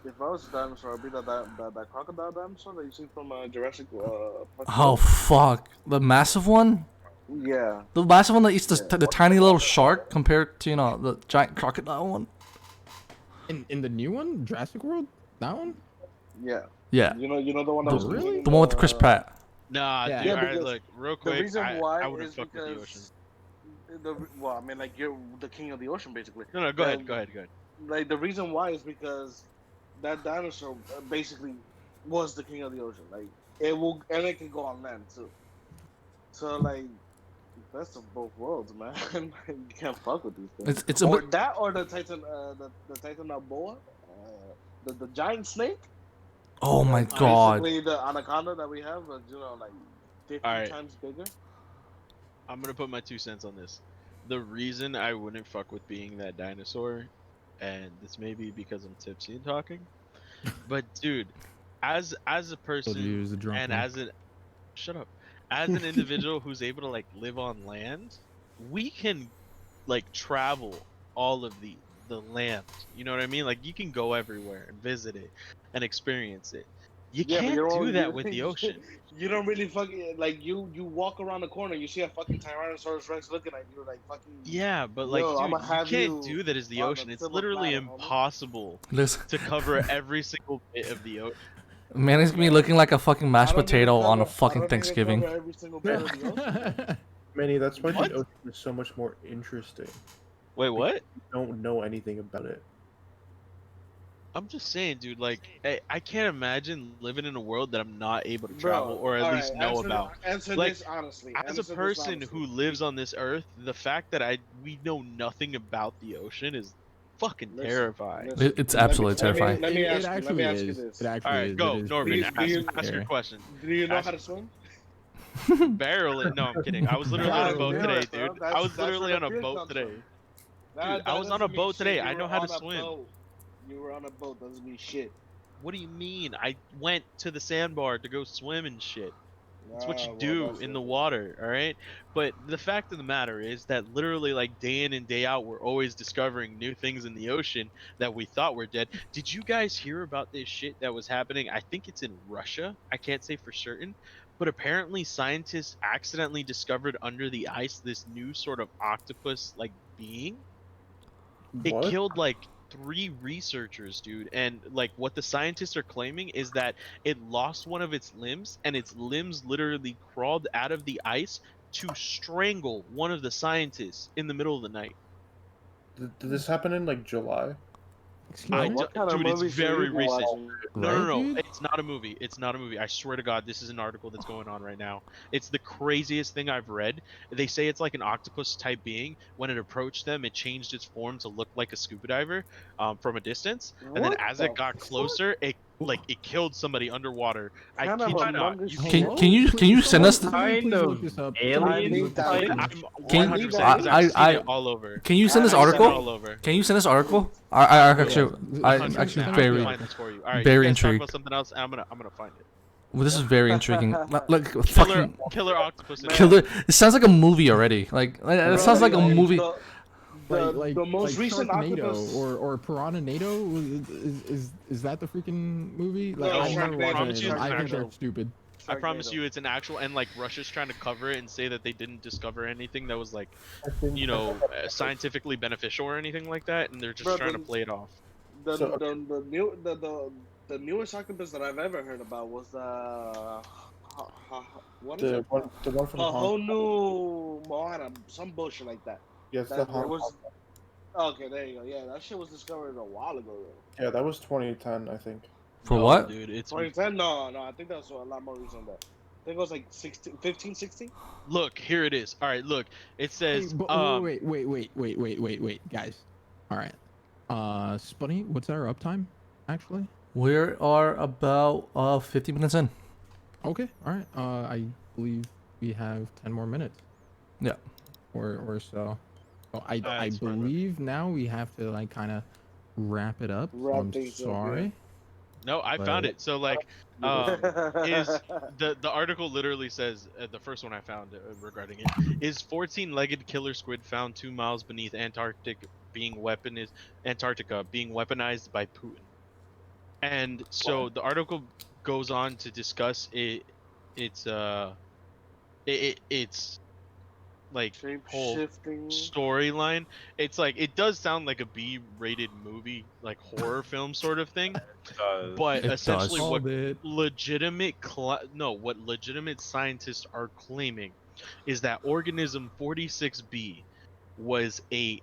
If I was a dinosaur, I'd be that crocodile dinosaur that you see from Jurassic Park. Oh fuck, the massive one. Yeah. The massive one that eats the, Yeah. the tiny little shark compared to the giant crocodile one. In the new one, Jurassic World, that one. Yeah. Yeah, You know the one that the, was really? the one with Chris Pratt. Nah, Yeah. dude. Yeah, Alright, because look, real The quick. reason I why wouldn't is fuck with the ocean. because well, I mean, like you're the king of the ocean, basically. No, go ahead, And, go ahead. Like the reason why is because that dinosaur basically was the king of the ocean. Like it can go on land too. So like, best of both worlds, man. You can't fuck with these things. It's a Or bit. that, or the Titan, the Titan boa, the giant snake. Oh my god. Basically, the anaconda that we have, like 50 Alright. times bigger. I'm gonna put my 2 cents on this. The reason I wouldn't fuck with being that dinosaur, and this may be because I'm tipsy and talking, but dude, as a Told person you he was a drunk and one. as an individual who's able to like live on land, we can like travel all of the land. You know what I mean? Like you can go everywhere and visit it and experience it. You Yeah, but can't you're do only- that with the ocean. You don't really fucking like you walk around the corner, you see a fucking Tyrannosaurus Rex looking at you like fucking. Yeah, but like, Yo, I'ma dude, have you can't you do that as the on a ocean. It's silver literally platter, homie. impossible Listen, to cover every single bit of the ocean. Man, he's gonna be looking like a fucking I mashed don't think they potato on a cover- I fucking don't think they Thanksgiving. cover every single bit of the ocean. Manny, that's why What? the ocean is so much more interesting. Wait, what? You don't know anything about it. I'm just saying, dude. Like, I can't imagine living in a world that I'm not able to Bro, travel or at all least right, know answer, about. Answer Like, this honestly. As a Answer this person honestly. who lives on this earth, the fact that we know nothing about the ocean is fucking Listen, terrifying. listen. It's absolutely terrifying. Let me It ask you. Let actually me ask you is. this. It actually All right, is. go, It is Norman. Do pretty you- Ask your scary. question. Do you know Ask- how to swim? Barely. No, I'm kidding. I was literally on a God boat damn today, it, bro. dude. I was That's literally where on the a fear boat comes today. from. Dude, I was on a doesn't mean boat shit. today. You I were know how to on a swim. boat. You were on a boat doesn't mean shit. What do you mean? I went to the sandbar to go swim and shit. It's what you Well, do that's in the different. water, all right? But the fact of the matter is that literally, like, day in and day out, we're always discovering new things in the ocean that we thought were dead. Did you guys hear about this shit that was happening? I think it's in Russia. I can't say for certain. But apparently, scientists accidentally discovered under the ice this new sort of octopus like being. It What? killed like 3 researchers, dude. And like what the scientists are claiming is that it lost one of its limbs, and its limbs literally crawled out of the ice to strangle one of the scientists in the middle of the night. Did this happen in like July? Excuse me? What kind of Dude, it's movies should we very be recent. watching? No, Right, no, no. dude? It's not a movie. It's not a movie. I swear to God, this is an article that's going on right now. It's the craziest thing I've read. They say it's like an octopus type being. When it approached them, it changed its form to look like a scuba diver from a distance. And then What as the it got closer, it killed somebody underwater. I kind kid of you not. Among Us You shit? can't. Can you send us Somebody kind please of look this up. alien Somebody please look this type- up. I'm Can- 100% because I've seen I- it all over. Can you send this I- I've seen it article? all over. Can you send this article? I actually, I 100%. actually I very, will find this for you. All right, very you guys talk intrigued. about something else, and I'm gonna find it. well, this is very intriguing. Like Killer, fucking killer octopus. Man. killer. It sounds like a movie already. Like it Bro, sounds like a movie. The most recent Sharknado octopus. or Piranha Nado is that the freaking movie? Like No, I've never Sharknado. watched Promise any you of them. it's I an think they're actual- stupid. I promise you, it's an actual, and like Russia's trying to cover it and say that they didn't discover anything that was like, I think scientifically beneficial or anything like that, and they're just Bro, trying to the- play it off. So, The newest octopus that I've ever heard about was what is the it? one from Hong Kong. Honu Moana, some bullshit like that. Yes, the That Hong it was. Kong. Okay, there you go. Yeah, that shit was discovered a while ago. Though. Yeah, that was 2010, I think. For No, what? dude? It's 2010? No, I think that was a lot more recent than that. I think it was like 15, 16? look, here it is. All right, look, it says, Hey, but wait, guys. All right. Spunny, what's our uptime? Actually. We are about 50 minutes in. Okay. All right. I believe we have 10 more minutes. Yeah. Or so. Oh, I That's fine, believe now we have to like kind of wrap it up. Wrap I'm things up, sorry. no, I found it. So like, is the article literally says the first one I found regarding it is 14-legged killer squid found 2 miles beneath Antarctica being weaponized by Putin. And so the article goes on to discuss it's like whole Shape-shifting. storyline. It's like it does sound like a B-rated movie, like horror film sort of thing. But It essentially, does. what Called it. what legitimate scientists are claiming is that organism 46B was a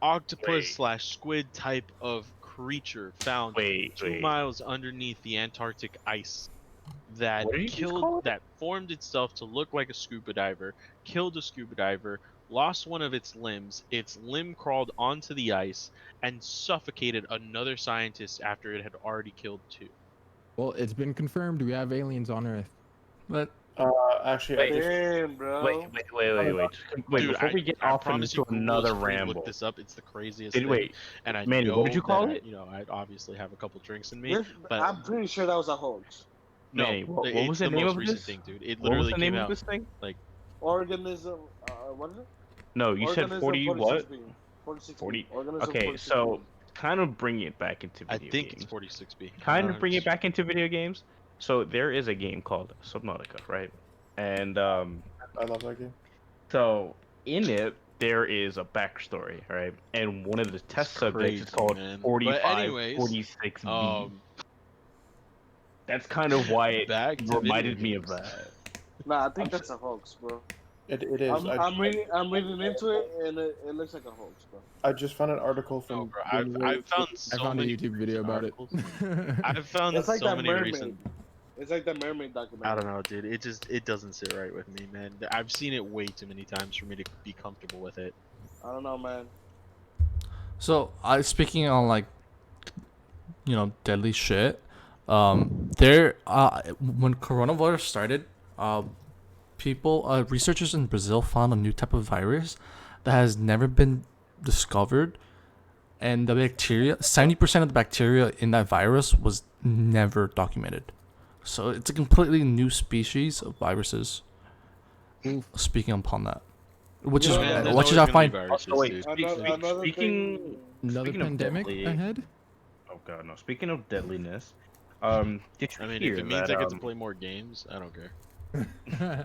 octopus slash squid type of creature found 2 miles underneath the Antarctic ice that What did you just call it? that formed itself to look like a scuba diver, killed a scuba diver, lost one of its limbs, its limb crawled onto the ice, and suffocated another scientist after it had already killed 2. Well, it's been confirmed we have aliens on Earth. But Actually, Wait. I just, Damn, bro. Wait. Dude, Before we get I off promise into you, Google's another free to ramble. Look this up. It's the craziest Did, thing. wait, And I Manny, know what did you call that it? I obviously have a couple drinks in me. This- but- I'm pretty sure that was a hoax. No, Manny, what it's was the the name most of recent this? thing, dude. It What was literally the name came of out. this thing? Organism. What is it? No, you said Organism 40 what? 46B. 46B. 40. Organism Okay, 46B. so kind of bring it back into I video think games. it's 46B. Kind of bring it back into video games. So there is a game called Subnautica, right? And I love that game. so in it there is a backstory, right? And one of the test subjects is crazy, called man. But 45, anyways, 46B. That's kind of why it Back to reminded video me of games. that. Nah, I think that's a hoax, bro. It is. I'm reading into it, and it looks like a hoax, bro. I just found an article No, from. bro. I've found I so found a many YouTube video recent about articles. it. I've found It's like so that many mermaid. recent. It's like that mermaid documentary. I don't know, dude. It doesn't sit right with me, man. I've seen it way too many times for me to be comfortable with it. I don't know, man. So I speaking on like, deadly shit. There when coronavirus started, researchers in Brazil found a new type of virus that has never been discovered, and the bacteria, 70% of the bacteria in that virus was never documented. So it's a completely new species of viruses. Oof. Speaking upon that, which You is know, man, there's which is always I gonna be find. viruses, Oh, wait, dude. Another speaking thing. Another speaking of pandemic deadly, ahead? oh god, no. Speaking of deadliness, did you I mean, hear if it means that? I get to play more games, I don't care.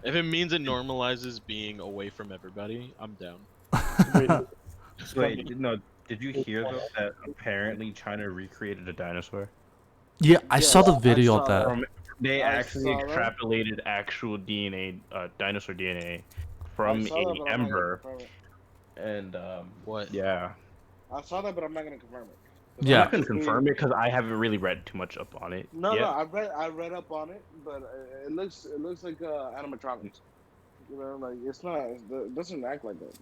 If it means it normalizes being away from everybody, I'm down. Wait, No. Did you hear though that apparently China recreated a dinosaur? Yeah, I saw the Yes, I video of saw that. From They I actually saw that. extrapolated actual DNA, dinosaur DNA, I from saw that, a but I'm not gonna ember, confirm it. and What? yeah. I saw that, but I'm not gonna confirm it. I'm Yeah. not gonna confirm it because I haven't really read too much up on it No, yet. I read up on it, but it looks like animatronics. You know, like it's not. It doesn't act like that.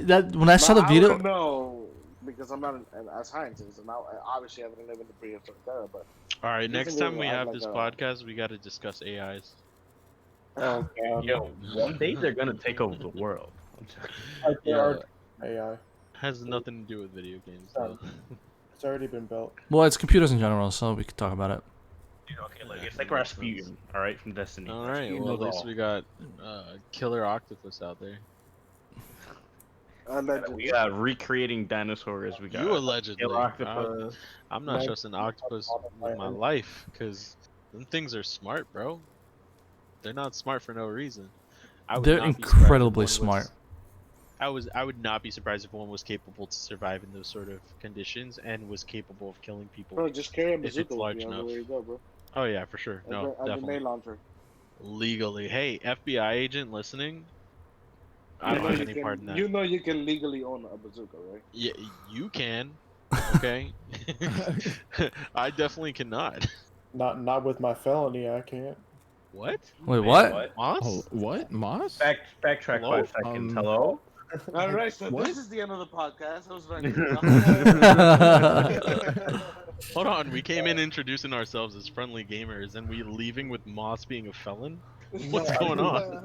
That when I saw the I video, wouldn't know because I'm not a scientist, and I obviously haven't lived in the prehistoric era. But All right, it next doesn't time we act have like this a- podcast, we got to discuss AIs. oh god. Yo, one day they're gonna take over the world. There Yeah. are AI. Has nothing to do with video games, though. It's already been built. well, it's computers in general, so we could talk about it. Okay, like it's like Rasputin, all right, from Destiny. All right, Rasputin well, at knows least all. we got killer octopus out there. allegedly. We got recreating dinosaurs. We got You allegedly. killer octopus. I'm not My- trusting octopus with my life, because them things are smart, bro. They're not smart for no reason. They're not be surprised if incredibly one was- smart. I would not be surprised if one was capable to survive in those sort of conditions and was capable of killing people. Bro, just carry a it's bazooka with large you enough. everywhere you go, bro. Oh yeah, for sure. No, A definitely. grenade launcher. Legally. Hey, FBI agent listening. I don't have any part in that. You know you can legally own a bazooka, right? Yeah, you can. Okay. I definitely cannot. Not with my felony. I can't. What? Wait, what? Moss? Oh, what? Moss? Backtrack Hello? 5 seconds. Um, Hello. All right, so What? this is the end of the podcast. I was like, Hold on, we came in introducing ourselves as friendly gamers, and we leaving with Moss being a felon? What's going on?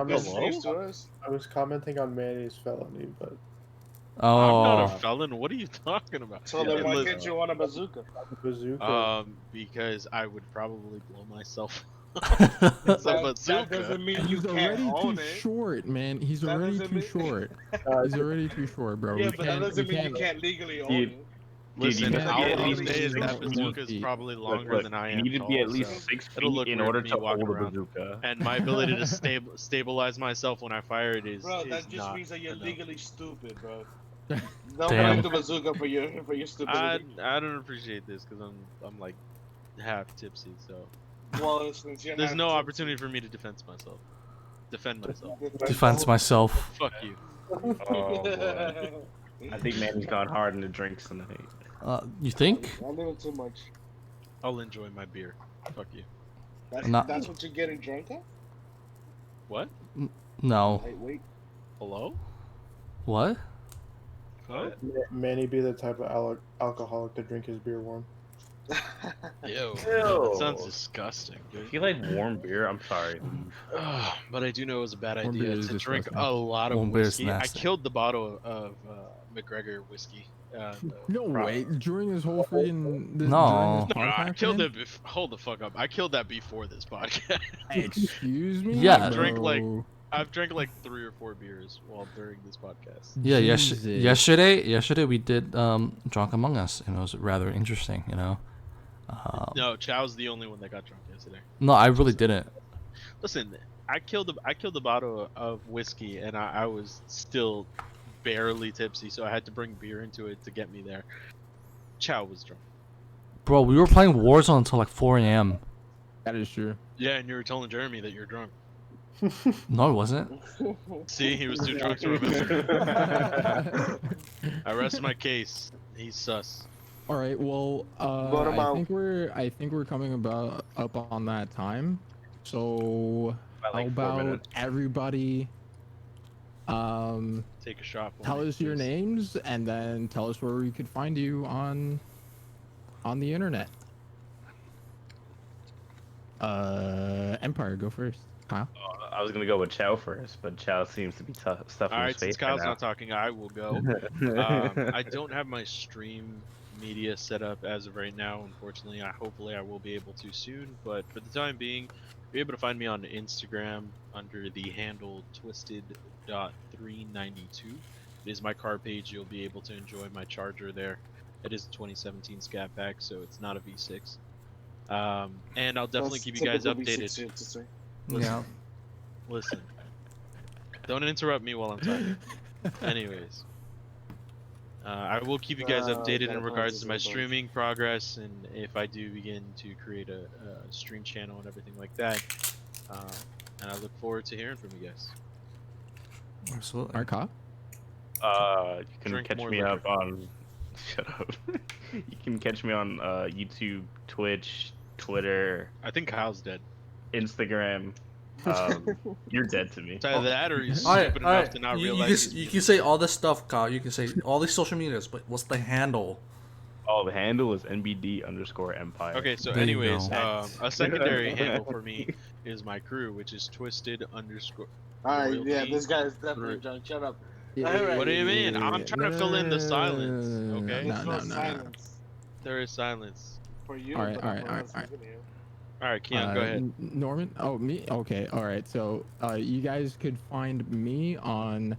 This is Hello? news to us. I was commenting on Manny's felony, but I'm not a Oh, felon. What are you talking about? So then why Listen, can't you own a bazooka? bazooka. because I would probably blow myself. That, It's a that bazooka. doesn't mean you He's can't already own too it. short, man. He's That already doesn't too mean- short. He's already too short, bro. Yeah, we but that can't, doesn't we mean you can't. can't legally own Dude, it. Listen, you need to be at I'll least say is six that feet. bazooka is probably longer Look, than I you am need to tall, be at least so 6 it'll feet look in weird order for me to walking hold a around. bazooka. And my ability to stabilize myself when I fire it is Bro, is that just not means that you're enough. legally stupid, bro. Don't Damn. blame the bazooka for your I stupidity. I don't appreciate this because I'm like half tipsy, so Well, since you're there's not no tipsy- opportunity for me to defend myself. defense myself. Fuck you. Oh boy. I think Manny's gone hard in the drinks tonight. You think? A little too much. I'll enjoy my beer. Fuck you. That's what you're getting drunk at? What? No. Wait. Hello? What? What? Manny be the type of alcoholic to drink his beer warm. Ew. Ew. That sounds disgusting, dude. If you like warm beer, I'm sorry. But I do know it was a bad Warm beer idea is to drink disgusting. a lot of Warm beer is whiskey. I nasty. killed the bottle of McGregor whiskey. No way. During this whole freaking No. during this No, I podcast, killed man? it. Hold the fuck up! I killed that before this podcast. Excuse me. Yeah. Drink like- bro. I've drank like 3 or 4 beers while during this podcast. Yeah. Jesus. Yesterday we did Drunk Among Us, and it was rather interesting. No, Chow's the only one that got drunk yesterday. No, I really didn't. Listen, I killed the bottle of whiskey, and I was still barely tipsy, so I had to bring beer into it to get me there. Chow was drunk. Bro, we were playing Warzone until like 4 a.m. That is true. Yeah, and you were telling Jeremy that you're drunk. No, it wasn't. See, he was too drunk to remember. I rest my case. He's sus. All right. Well, Vote 'em I out. think we're coming up on that time. So By, how like, 4 about minutes. everybody Take a shot. For tell me, us your please. names and then tell us where we could find you on the internet. Empire, go first. Kyle. I was gonna go with Chow first, but Chow seems to be stuffing All his right, since face right Kyle's now. not talking, I will go. I don't have my stream media set up as of right now, unfortunately. Hopefully I will be able to soon, but for the time being, you're able to find me on Instagram under the handle twisted.392. It is my car page. You'll be able to enjoy my Charger there. It is a 2017 Scat Pack, so it's not a V6. And I'll definitely keep you guys updated. Yeah. Listen, don't interrupt me while I'm talking. Anyways, I will keep you guys updated gotta in regards apologize to my about that. streaming progress, and if I do begin to create a stream channel and everything like that. And I look forward to hearing from you guys. Absolutely. All right, Kyle. You can Drink catch more me liquor. up on. Shut up. You can catch me on YouTube, Twitch, Twitter, I think Kyle's dead. Instagram. You're dead to me. It's either that or he's All right, stupid all enough right. to not You realize can, he's you muted. can say all this stuff, Kyle. You can say all these social medias, but what's the handle? Oh, the handle is NBD_Empire. Okay, so There you anyways, go. a secondary handle for me is my crew, which is twisted_. Alright, Royalty. yeah, this guy is definitely drunk. Shut up. What do you mean? I'm trying to fill in the silence, okay? There's no No. silence There is silence. for you, Alright, but alright, everyone else alright, can hear. Alright, Keon, go ahead. Norman? Oh, me? Okay, alright. So, you guys could find me on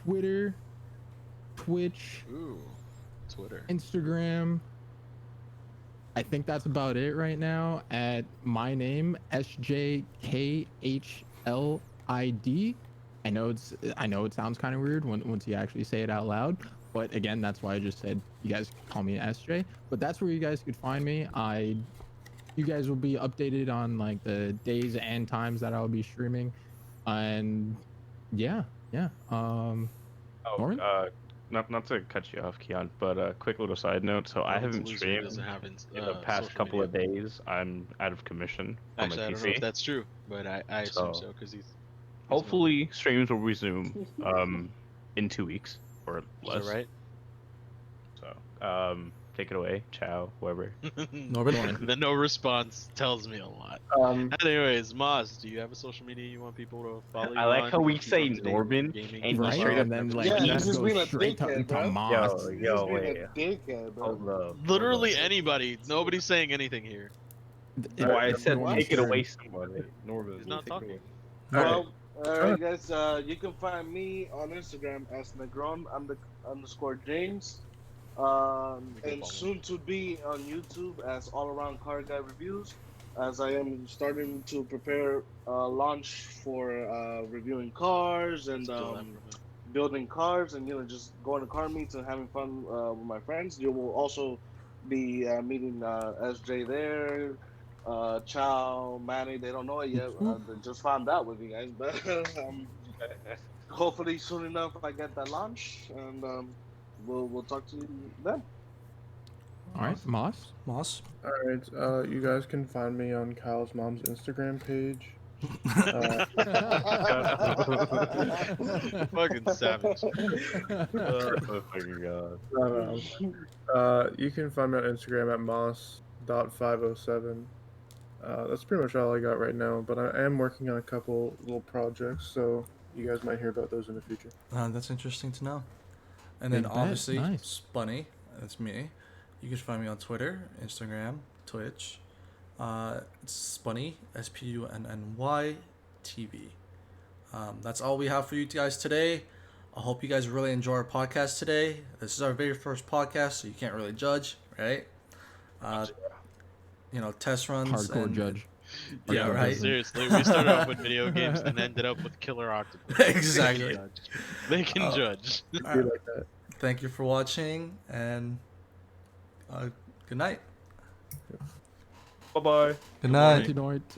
Twitter, Twitch, Ooh, Twitter. Instagram. I think that's about it right now. At my name, SJKHLID. I know it sounds kind of weird once you actually say it out loud, but again, that's why I just said you guys could call me SJ. But that's where you guys could find me. You guys will be updated on like the days and times that I'll be streaming, and yeah. Norman? Not to cut you off, Keon, but quick little side note. So I haven't Loser who streamed doesn't have in the past social couple media. of days. I'm out of commission on Actually, my I don't know if PC. that's true, but I assume So- so because he's. Hopefully, streams will resume in 2 weeks or Is less. that right? So take it away, Chow, whoever. Norbert? The no response tells me a lot. Anyways, Moz, do you have a social media you want people to follow you I like on, how we keep say up to date with Norman gaming, and Right, straight up and then like Yeah, you he's just just go being a straight to dickhead, bro. Moss. Yo, He's yo, being wait. a dickhead, bro. Hold up. Literally anybody. Nobody's saying anything here. Oh, I said Norman's take it turn. away, somebody. Norman, He's not take it talking. away. Well, alright, guys. You can find me on Instagram as Negron_James. And soon to be on YouTube as All Around Car Guy Reviews, as I am starting to prepare launch for reviewing cars and Steal that from him. building cars, and just going to car meets and having fun with my friends. You will also be meeting SJ there. Chow, Manny, they don't know it yet. They just found out with you guys, but hopefully soon enough I get that launch, and we'll talk to you then. All right, Moss. Moss? Alright, you guys can find me on Kyle's mom's Instagram page. Fucking savage. Oh my god. You can find me on Instagram at moss.507. That's pretty much all I got right now, but I am working on a couple little projects, so you guys might hear about those in the future. That's interesting to know. And then Big bet, obviously, nice. Spunny, that's me. You can find me on Twitter, Instagram, Twitch. It's Spunny, SPUNNY TV. That's all we have for you guys today. I hope you guys really enjoy our podcast today. This is our very first podcast, so you can't really judge, right? Test runs. Hardcore and, judge. Yeah, Hardcore right. judge. Seriously, we started off with video games and ended up with Killer Octopus. Exactly. They can judge. Be like that. Thank you for watching, and Good night. Bye bye. Good night. Good night.